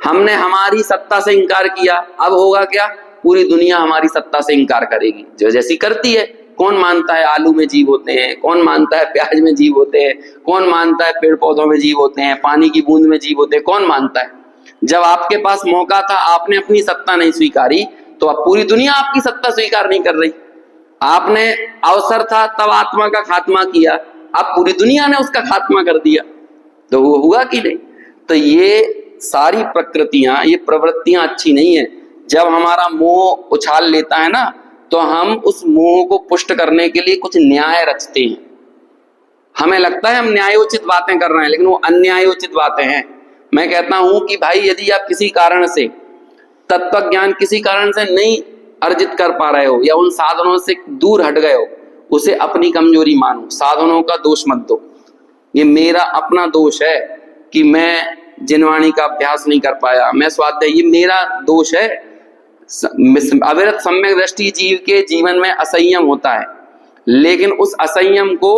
हमने हमारी सत्ता से इंकार किया। अब होगा क्या? पूरी दुनिया हमारी सत्ता से इंकार करेगी, जो जैसी करती है। कौन मानता है आलू में जीव होते हैं? कौन मानता है प्याज में जीव होते हैं? कौन मानता है पेड़ पौधों में जीव होते हैं, पानी की बूंद में जीव होते हैं? कौन मानता है? जब आपके पास मौका था, आपने अपनी सत्ता नहीं स्वीकारी, तो अब पूरी दुनिया आपकी सत्ता स्वीकार नहीं कर रही। आपने अवसर था तब आत्मा का खात्मा किया, अब पूरी दुनिया ने उसका खात्मा कर दिया, तो वो हुआ कि नहीं? तो ये सारी प्रकृतियां, ये प्रवृत्तियां अच्छी नहीं है। जब हमारा मोह उछाल लेता है ना, तो हम उस मोह को पुष्ट करने के लिए कुछ न्याय रचते हैं। हमें लगता है हम न्यायोचित बातें कर रहे हैं, लेकिन वो अन्यायोचित बातें हैं। मैं कहता हूं कि भाई यदि आप किसी कारण से तत्व ज्ञान किसी कारण से नहीं अर्जित कर पा रहे हो या उन साधनों से दूर हट गए हो, उसे अपनी कमजोरी मानो, साधनों का दोष मत दो। ये मेरा अपना दोष है, कि मैं जिनवाणी का अभ्यास नहीं कर पाया, मैं स्वाध्याय, ये मेरा दोष है। अविरत सम्यक दृष्टि जीव के जीवन में असंयम होता है, लेकिन उस असंयम को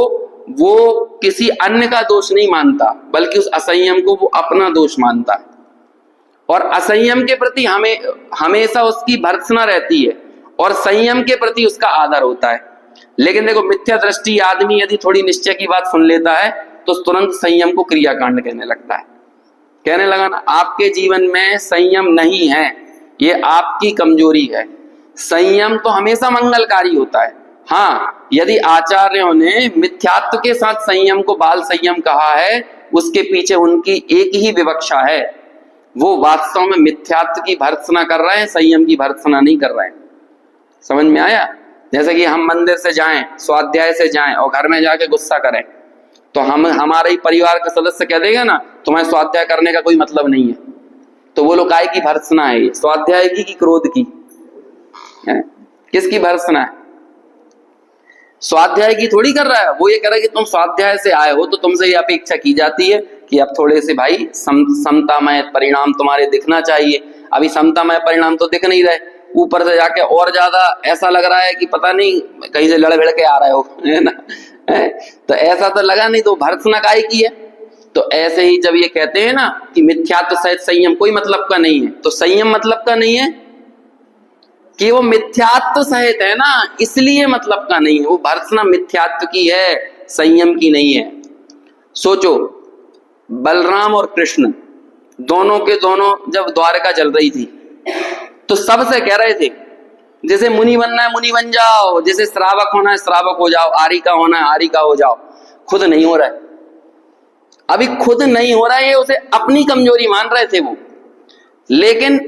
वो किसी अन्य का दोष नहीं मानता, बल्कि उस असंयम को वो अपना दोष मानता है। और असंयम के प्रति हमेशा उसकी भर्त्सना रहती है और संयम के प्रति उसका आदर होता है। लेकिन देखो, मिथ्या दृष्टि आदमी यदि थोड़ी निश्चय की बात सुन लेता है तो तुरंत संयम को क्रियाकांड कहने लगता है, कहने लगा ना आपके जीवन में संयम नहीं है, ये आपकी कमजोरी है। संयम तो हमेशा मंगलकारी होता है। हाँ, यदि आचार्यों ने मिथ्यात्व के साथ संयम को बाल संयम कहा है, उसके पीछे उनकी एक ही विवक्षा है, वो वास्तव में मिथ्यात्व की भर्त्सना कर रहे हैं, संयम की भर्त्सना नहीं कर रहे हैं। समझ में आया? जैसे कि हम मंदिर से जाएं, स्वाध्याय से जाएं और घर में जाके गुस्सा करें, तो हमारे ही परिवार का सदस्य कह देगा ना तुम्हें स्वाध्याय करने का कोई मतलब नहीं है, तो वो लोग काय की भर्त्सना है? ये स्वाध्याय की कि क्रोध की है? किसकी भर्त्सना है? स्वाध्याय की थोड़ी कर रहा है वो, ये कह रहा है कि तुम स्वाध्याय से आए हो तो तुमसे ये अपेक्षा की जाती है कि अब थोड़े से भाई समतामय परिणाम तुम्हारे दिखना चाहिए। अभी समतामय परिणाम तो दिख नहीं रहे, ऊपर से जाके और ज्यादा ऐसा लग रहा है कि पता नहीं कहीं से लड़ भिड़ के आ रहे हो, है ना? तो ऐसा तो लगा नहीं, तो भर्त्सना काय की है? तो ऐसे ही जब ये कहते हैं ना कि मिथ्यात्व सहित संयम कोई मतलब का नहीं है, तो संयम मतलब का नहीं है कि वो मिथ्यात्व सहित है ना, इसलिए मतलब का नहीं है। वो भर्त्सना मिथ्यात्व की है, संयम की नहीं है। सोचो, बलराम और कृष्ण दोनों के दोनों जब द्वारका जल रही थी तो सबसे कह रहे थे जैसे मुनि बनना है मुनि बन जाओ, जैसे श्रावक होना है श्रावक हो जाओ, आरिका होना है आरिका हो जाओ। खुद नहीं हो रहा है, अभी खुद नहीं हो रहा है, ये उसे अपनी कमजोरी मान रहे थे वो। लेकिन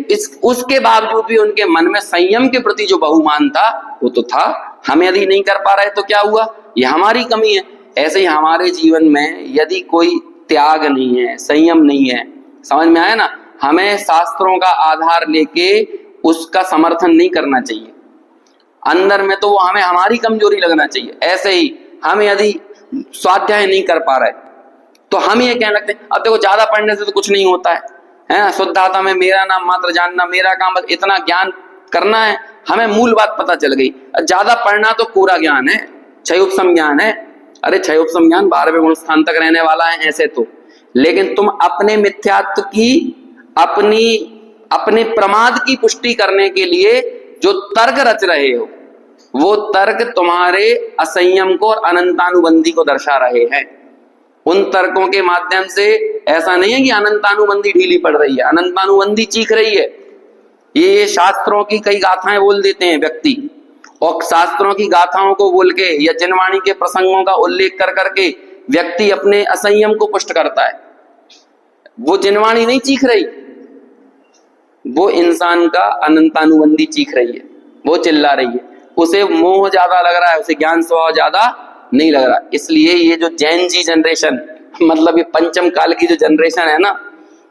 उसके बावजूद भी उनके मन में संयम के प्रति जो बहुमान था वो तो था। हम यदि नहीं कर पा रहे तो क्या हुआ? ये हमारी कमी है। ऐसे ही हमारे जीवन में यदि कोई त्याग नहीं है, संयम नहीं है, समझ में आया ना, हमें शास्त्रों का आधार लेके उसका समर्थन नहीं करना चाहिए। अंदर में तो वो हमें हमारी कमजोरी लगना चाहिए। ऐसे ही हम यदि स्वाध्याय नहीं कर पा रहे तो हम ये कहने लगते हैं अब देखो ज्यादा पढ़ने से तो कुछ नहीं होता है, शुद्धात्मा में मेरा नाम मात्र जानना, मेरा काम बस इतना ज्ञान करना है। हमें मूल बात पता चल गई, ज्यादा पढ़ना तो पूरा ज्ञान है, क्षयोपशम ज्ञान है। अरे क्षयोपशम ज्ञान 12वें गुण स्थान तक रहने वाला है ऐसे तो, लेकिन तुम अपने मिथ्यात्व की अपने प्रमाद की पुष्टि करने के लिए जो तर्क रच रहे हो, वो तर्क तुम्हारे असंयम को और अनंतानुबंधी को दर्शा रहे हैं। उन तर्कों के माध्यम से ऐसा नहीं है कि अनंतानुबंधी ढीली पड़ रही है, अनंतानुबंधी चीख रही है। ये शास्त्रों की कई गाथाएं बोल देते हैं व्यक्ति, और शास्त्रों की गाथाओं को बोल के या जिनवाणी के प्रसंगों का उल्लेख कर करके व्यक्ति अपने असंयम को पुष्ट करता है। वो जिनवाणी नहीं चीख रही, वो इंसान का अनंतानुबंधी चीख रही है, वो चिल्ला रही है। उसे मोह ज्यादा लग रहा है, उसे ज्ञान स्वभाव ज्यादा नहीं लग रहा। इसलिए ये जो जैन जी जनरेशन, मतलब ये पंचम काल की जो जनरेशन है ना,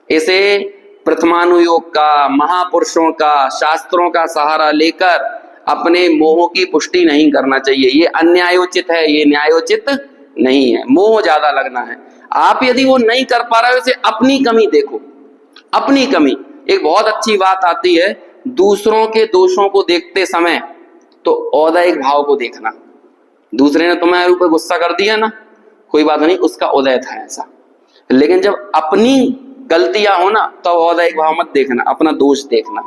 इसे प्रथमानुयोग का, महापुरुषों का, शास्त्रों का सहारा लेकर अपने मोह की पुष्टि नहीं करना चाहिए। ये अन्यायोचित है, ये न्यायोचित नहीं है। मोह ज्यादा लगना है। आप यदि वो नहीं कर पा रहे हो, इसे अपनी कमी देखो, अपनी कमी। एक बहुत अच्छी बात आती है, दूसरों के दोषों को देखते समय तो औदैहिक भाव को देखना। दूसरे ने तुम्हारे ऊपर गुस्सा कर दिया ना, कोई बात नहीं, उसका उदय था ऐसा। लेकिन जब अपनी गलतियां हो ना, तो औदैहिक भाव मत देखना, अपना दोष देखना,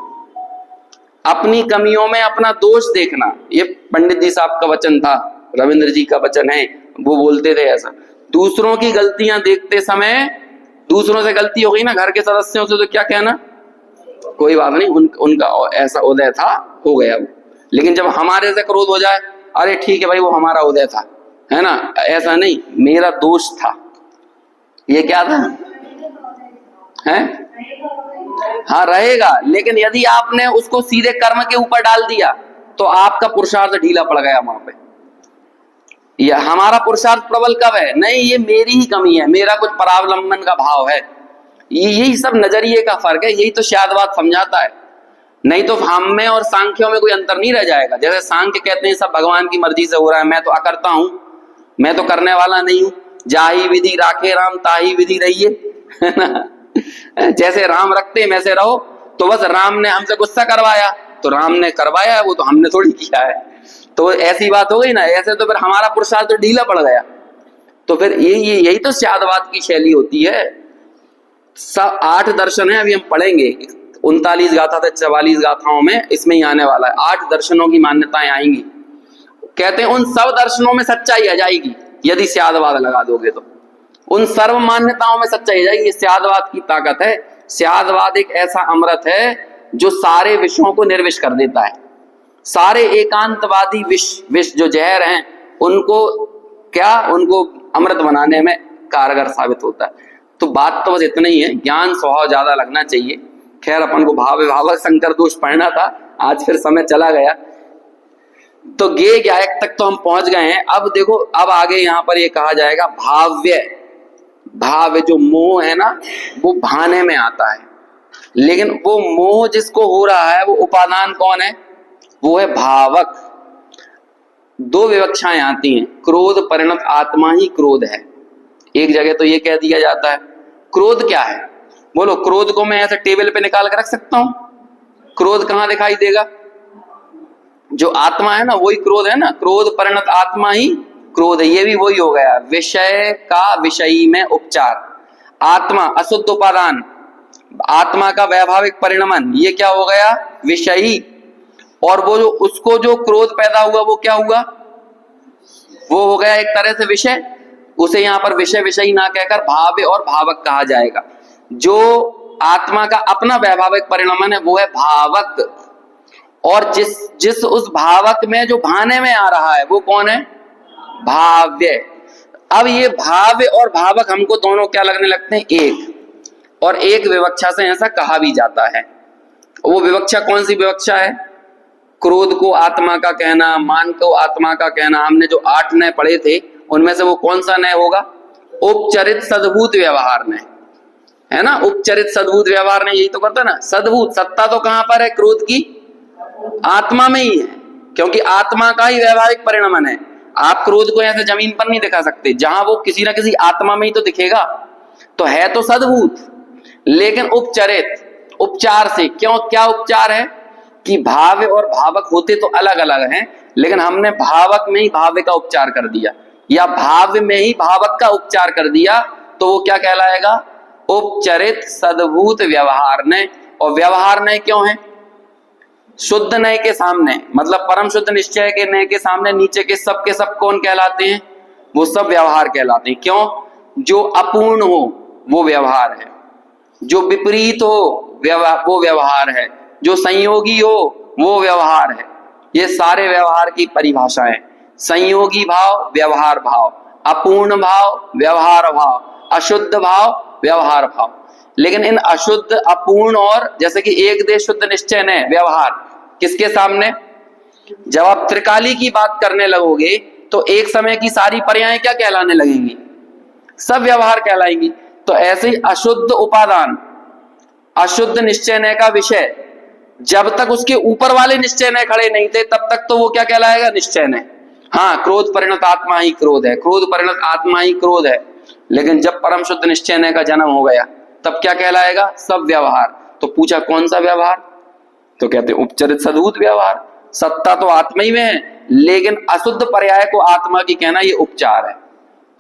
अपनी कमियों में अपना दोष देखना। ये पंडित जी साहब का वचन था, रविंद्र जी का वचन है, वो बोलते थे ऐसा। दूसरों की गलतियां देखते समय, दूसरों से गलती हो गई ना, घर के सदस्यों से, तो क्या कहना, कोई बात नहीं, उनका ऐसा उदय था, हो गया वो। लेकिन जब हमारे से क्रोध हो जाए, अरे ठीक है भाई, वो हमारा उदय था, है ना, ऐसा नहीं, मेरा दोष था। ये क्या था? है? हाँ रहेगा, लेकिन यदि आपने उसको सीधे कर्म के ऊपर डाल दिया तो आपका पुरुषार्थ ढीला पड़ गया वहां पे। या हमारा पुरुषार्थ प्रबल कब है? नहीं, ये मेरी ही कमी है, मेरा कुछ परावलंबन का भाव है। यही सब नजरिए का फर्क है, यही तो शायद समझाता है। नहीं तो हम में और सांख्यों में कोई अंतर नहीं रह जाएगा। जैसे सांख्य कहते हैं सब भगवान की मर्जी से हो रहा है, मैं तो अकर्ता हूं, मैं तो करने वाला नहीं हूं, जाही विधि राखे राम ताही विधि रहिए, है ना। जैसे राम रखते वैसे रहो, तो बस राम ने हमसे गुस्सा करवाया तो राम ने करवाया, वो तो हमने थोड़ी किया है, तो ऐसी बात हो गई ना। ऐसे तो फिर हमारा पुरुषार्थ तो ढीला पड़ गया। तो फिर यही तो स्यादवाद की शैली होती है। सब 8 दर्शन है, अभी हम पढ़ेंगे 39 गाथा से 44 गाथाओं में, इसमें ही आने वाला है 8 दर्शनों की मान्यताएं आएंगी। कहते हैं उन सब दर्शनों में सच्चाई आ जाएगी यदि स्यादवाद लगा दोगे तो। उन सर्व मान्यताओं में सच्चाई आ जाएगी। ये स्यादवाद की ताकत है। स्यादवाद एक ऐसा अमृत है जो सारे विषयों को निर्विष कर देता है। सारे एकांतवादी विष जो जहर हैं उनको अमृत बनाने में कारगर साबित होता है। तो बात तो बस इतना ही है, ज्ञान स्वभाव ज्यादा लगना चाहिए। खैर अपन को भाव विभावक संकर दोष पढ़ना था, आज फिर समय चला गया। तो गे ज्ञायक तक तो हम पहुंच गए हैं। अब देखो, अब आगे यहां पर ये कहा जाएगा भाव्य। भाव्य जो मोह है ना, वो भाने में आता है, लेकिन वो मोह जिसको हो रहा है वो उपादान कौन है? वो है भावक। 2 विवक्षाएं आती हैं, क्रोध परिणत आत्मा ही क्रोध है। एक जगह तो ये कह दिया जाता है क्रोध क्या है? बोलो, क्रोध को मैं ऐसे टेबल पे निकाल कर रख सकता हूं? क्रोध कहां दिखाई देगा? जो आत्मा है ना वही क्रोध है ना। क्रोध परिणत आत्मा ही क्रोध है, ये भी वही हो गया। विषय का विषयी में उपचार, आत्मा अशुद्ध उपादान, आत्मा का वैभाविक परिणमन, ये क्या हो गया? विषयी। और वो जो उसको जो क्रोध पैदा हुआ वो क्या हुआ? वो हो गया एक तरह से विषय। उसे यहां पर विषय विषयी ना कहकर भाव्य और भावक कहा जाएगा। जो आत्मा का अपना वैभाविक परिणमन है वो है भावक, और जिस उस भावक में जो भाने में आ रहा है वो कौन है? भाव्य। अब ये भाव्य और भावक हमको दोनों क्या लगने लगते हैं? एक। और एक विवक्षा से ऐसा कहा भी जाता है। वो विवक्षा कौन सी विवक्षा है? क्रोध को आत्मा का कहना, मान को आत्मा का कहना। हमने जो 8 नय पढ़े थे उनमें से वो कौन सा नय होगा? उपचरित सद्भूत व्यवहार नय, है ना। उपचरित सद्भूत व्यवहार नय यही तो करता ना। सद्भूत, सत्ता तो कहां पर है क्रोध की? आत्मा में ही है, क्योंकि आत्मा का ही व्यवहारिक परिणमन है। आप क्रोध को ऐसे जमीन पर नहीं दिखा सकते, जहां वो किसी ना किसी आत्मा में ही तो दिखेगा। तो है तो सद्भूत, लेकिन उपचरित, उपचार से। क्यों? क्या उपचार है कि भाव्य और भावक होते तो अलग अलग हैं, लेकिन हमने भावक में ही भाव्य का उपचार कर दिया, या भाव्य में ही भावक का उपचार कर दिया, तो वो क्या कहलाएगा? उपचरित सद्भूत व्यवहार नय। और व्यवहार नय क्यों है? शुद्ध नय के सामने, मतलब परम शुद्ध निश्चय के नय के सामने नीचे के सब कौन कहलाते हैं? वो सब व्यवहार कहलाते हैं। क्यों? जो अपूर्ण हो वो व्यवहार है, जो विपरीत हो वो व्यवहार है, जो संयोगी हो वो व्यवहार है। ये सारे व्यवहार की परिभाषाएं। संयोगी भाव व्यवहार भाव, अपूर्ण भाव व्यवहार भाव, अशुद्ध भाव व्यवहार भाव। लेकिन इन अशुद्ध, अपूर्ण और जैसे कि एक देश शुद्ध निश्चय ने व्यवहार किसके सामने? जब आप त्रिकाली की बात करने लगोगे तो एक समय की सारी पर्यायें क्या कहलाने लगेंगी? सब व्यवहार कहलाएंगी। तो ऐसे ही अशुद्ध उपादान, अशुद्ध निश्चय नय का विषय, जब तक उसके ऊपर वाले निश्चय नय खड़े नहीं थे तब तक तो वो क्या कहलाएगा? निश्चय नय। हाँ, क्रोध परिणत आत्मा ही क्रोध है, क्रोध परिणत आत्मा ही क्रोध है। लेकिन जब परम शुद्ध निश्चय नय का जन्म हो गया तब क्या कहलाएगा? सब व्यवहार। तो पूछा कौन सा व्यवहार? तो कहते हैं उपचरित सद्भूत व्यवहार। सत्ता तो आत्मा ही में है, लेकिन अशुद्ध पर्याय को आत्मा की कहना ये उपचार है।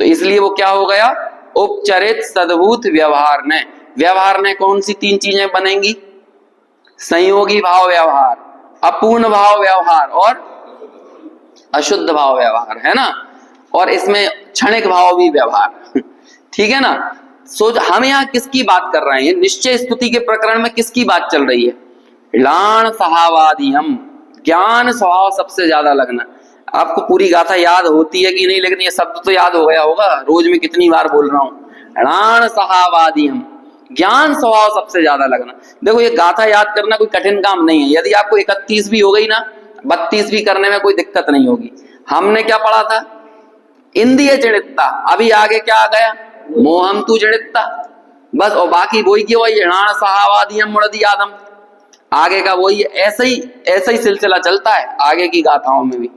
तो इसलिए वो क्या हो गया? उपचरित सद्भूत व्यवहार नय। व्यवहार ने कौन सी 3 चीजें बनेंगी? संयोगी भाव व्यवहार, अपूर्ण भाव व्यवहार और अशुद्ध भाव व्यवहार, है ना। और इसमें क्षणिक भाव भी व्यवहार। ठीक है ना। सो हम यहाँ किसकी बात कर रहे हैं? निश्चय स्तुति के प्रकरण में किसकी बात चल रही है? लाण सहावादियम, ज्ञान स्वभाव सबसे ज्यादा लगना। आपको पूरी गाथा याद होती है कि नहीं, लेकिन ये शब्द तो याद हो गया होगा, रोज में कितनी बार बोल रहा हूं। लाण सहावादियम, ज्ञान स्वभाव सबसे ज्यादा लगना। देखो, ये गाथा याद करना कोई कठिन काम नहीं है। यदि आपको 31 भी हो गई ना, 32 भी करने में कोई दिक्कत नहीं होगी। हमने क्या पढ़ा था? इंद्रिय जड़ितता। अभी आगे क्या आ गया? मोहम तू जड़ितता। बस, और बाकी वही की वही, लाण सहावादियम मुड़दी आदम, आगे का वही। ऐसा ही सिलसिला चलता है आगे की गाथाओं में भी।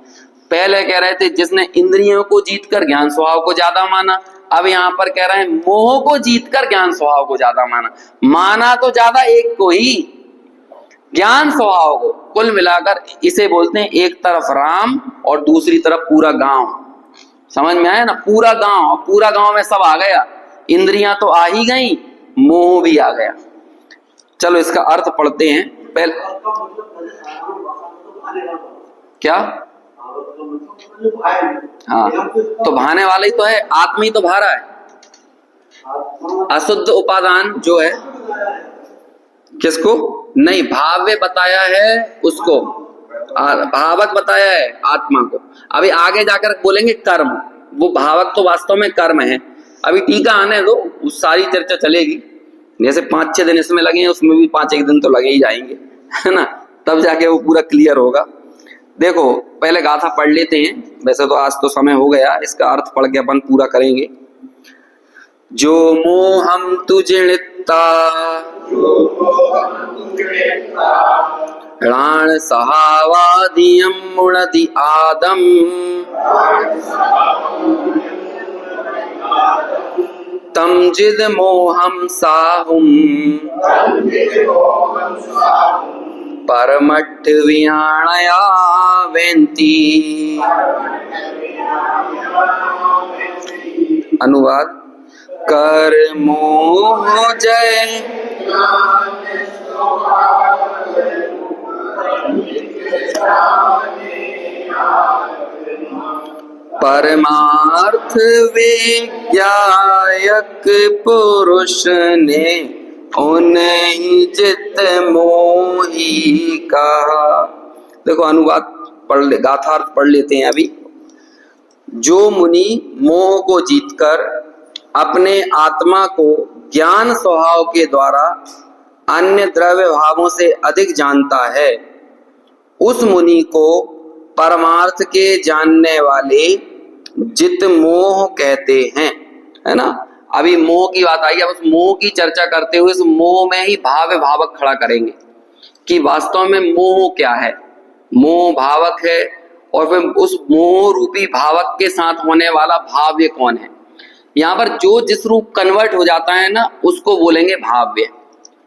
पहले कह रहे थे जिसने इंद्रियों को जीतकर ज्ञान स्वभाव को ज्यादा माना, अब यहाँ पर कह रहे हैं मोह को जीतकर ज्ञान स्वभाव को ज्यादा माना। माना तो ज्यादा एक को ही, ज्ञान स्वभाव को। कुल मिलाकर इसे बोलते हैं एक तरफ राम और दूसरी तरफ पूरा गांव। समझ में आया ना? पूरा गांव, पूरा गांव में सब आ गया, इंद्रियां तो आ ही गई, मोह भी आ गया। चलो इसका अर्थ पढ़ते हैं पहले। क्या? हाँ, तो भाने वाला ही तो है, आत्मा ही तो भा रहा है। अशुद्ध उपादान जो है, किसको नहीं, भाव्य बताया है उसको, भावक बताया है आत्मा को। अभी आगे जाकर बोलेंगे कर्म, वो भावक तो वास्तव में कर्म है। अभी टीका आने दो, उस सारी चर्चा चलेगी। जैसे 5-6 दिन इसमें लगे हैं, उसमें भी 5-1 दिन तो लगे ही जाएंगे, है ना? तब जाके वो पूरा क्लियर होगा। देखो पहले गाथा पढ़ लेते हैं, वैसे तो आज तो समय हो गया, इसका अर्थ पढ़ के अपन पूरा करेंगे। जो मोहम तुजिणिता ऋण सहावादियं मुणति आदम तम जिद मोहम साहुम परमठ विहाणया वेंती। अनुवाद, कर मोह जय परमार्थ विज्ञायक पुरुष ने उन्हीं चित मोही कहा। देखो अनुवाद पढ़ ले, गाथार्थ पढ़ लेते हैं अभी। जो मुनि मोह को जीतकर अपने आत्मा को ज्ञान स्वभाव के द्वारा अन्य द्रव्य भावों से अधिक जानता है, उस मुनि को परमार्थ के जानने वाले जित मोह कहते हैं, है ना? अभी मोह की बात आई, अब उस मोह की चर्चा करते हुए इस मोह में ही भाव भावक खड़ा करेंगे कि वास्तव में मोह क्या है। मोह भावक है, और फिर उस मोह रूपी भावक के साथ होने वाला भाव्य कौन है। यहाँ पर जो जिस रूप कन्वर्ट हो जाता है ना, उसको बोलेंगे भाव्य।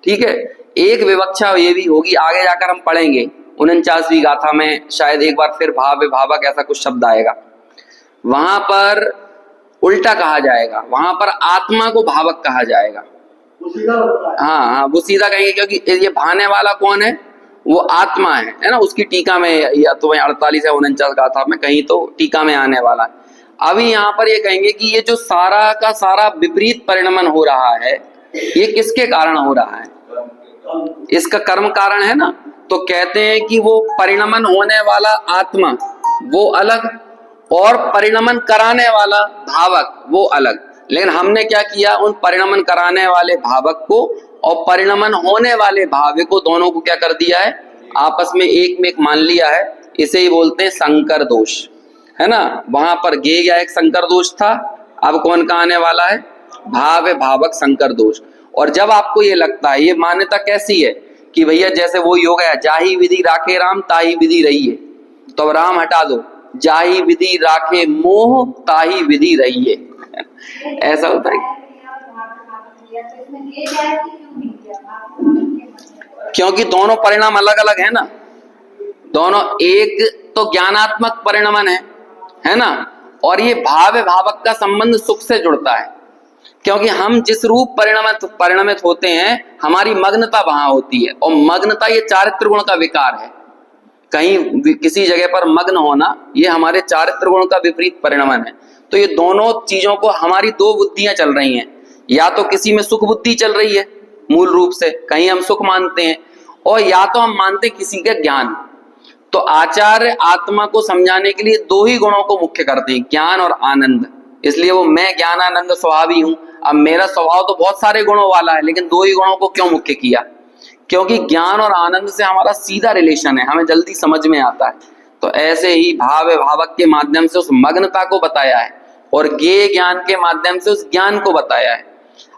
ठीक है, एक विवक्षा ये भी होगी, आगे जाकर हम पढ़ेंगे 49वीं गाथा में शायद एक बार फिर भाव्य भावक ऐसा कुछ शब्द आएगा। वहां पर उल्टा कहा जाएगा, वहां पर आत्मा को भावक कहा जाएगा। हाँ, वो सीधा कहेंगे, क्योंकि ये भाने वाला कौन है, वो आत्मा है ना? उसकी टीका में, या तो 48 या 49 गाथा में कहीं तो टीका में आने वाला है। अभी यहाँ पर ये कहेंगे कि ये जो सारा का सारा विपरीत परिणमन हो रहा है, ये किसके कारण हो रहा है? इसका कर्म कारण है ना। तो कहते हैं कि वो परिणमन होने वाला आत्मा वो अलग, और परिणमन कराने वाला भावक वो अलग। लेकिन हमने क्या किया, उन परिणमन कराने वाले भावक को और परिणमन होने वाले भाव्य को, दोनों को क्या कर दिया है, आपस में एक में एक मान लिया है। इसे ही बोलते हैं संकर दोष, है ना? वहां पर गे या एक संकर दोष था, अब कौन का आने वाला है, भाव भावक संकर दोष। और जब आपको ये लगता है, ये मान्यता कैसी है कि भैया जैसे वो योग है, जाही विधि राखे राम ताही विधि रहिए, तो अब राम हटा दो, जाही विधि राखे मोह ताही विधि रहिए, ऐसा होता है। क्योंकि दोनों परिणाम अलग अलग है ना, दोनों, एक तो ज्ञानात्मक परिणमन है ना, और ये भाव भावक का संबंध सुख से जुड़ता है। क्योंकि हम जिस रूप परिणमित होते हैं, हमारी मग्नता वहां होती है, और मग्नता ये चारित्र गुण का विकार है। कहीं किसी जगह पर मग्न होना, ये हमारे चारित्र गुण का विपरीत परिणमन है। तो ये दोनों चीजों को, हमारी दो बुद्धियां चल रही हैं, या तो किसी में सुख बुद्धि चल रही है मूल रूप से, कहीं हम सुख मानते हैं, और या तो हम मानते किसी का ज्ञान। तो आचार्य आत्मा को समझाने के लिए दो ही गुणों को मुख्य करते हैं, ज्ञान और आनंद। इसलिए वो मैं ज्ञानानंद स्वभावी हूं। अब मेरा स्वभाव तो बहुत सारे गुणों वाला है, लेकिन दो ही गुणों को क्यों मुख्य किया? क्योंकि ज्ञान और आनंद से हमारा सीधा रिलेशन है, हमें जल्दी समझ में आता है। तो ऐसे ही भाव भावक के माध्यम से उस मग्नता को बताया है, और ज्ञेय ज्ञान के माध्यम से उस ज्ञान को बताया है।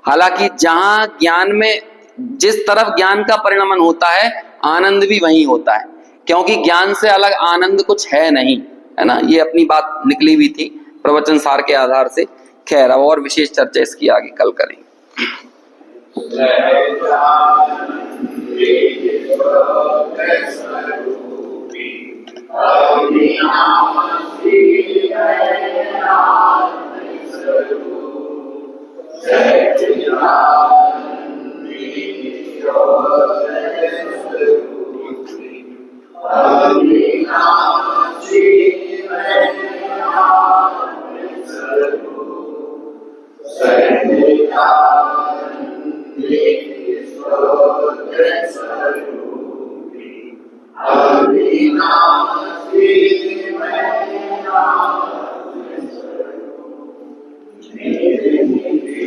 हालांकि जहां ज्ञान में, जिस तरफ ज्ञान का परिणमन होता है, आनंद भी वहीं होता है, क्योंकि ज्ञान से अलग आनंद कुछ है नहीं, है ना? ये अपनी बात निकली हुई थी प्रवचन सार के आधार से, खैर, अब और विशेष चर्चा इसकी आगे कल करेंगे।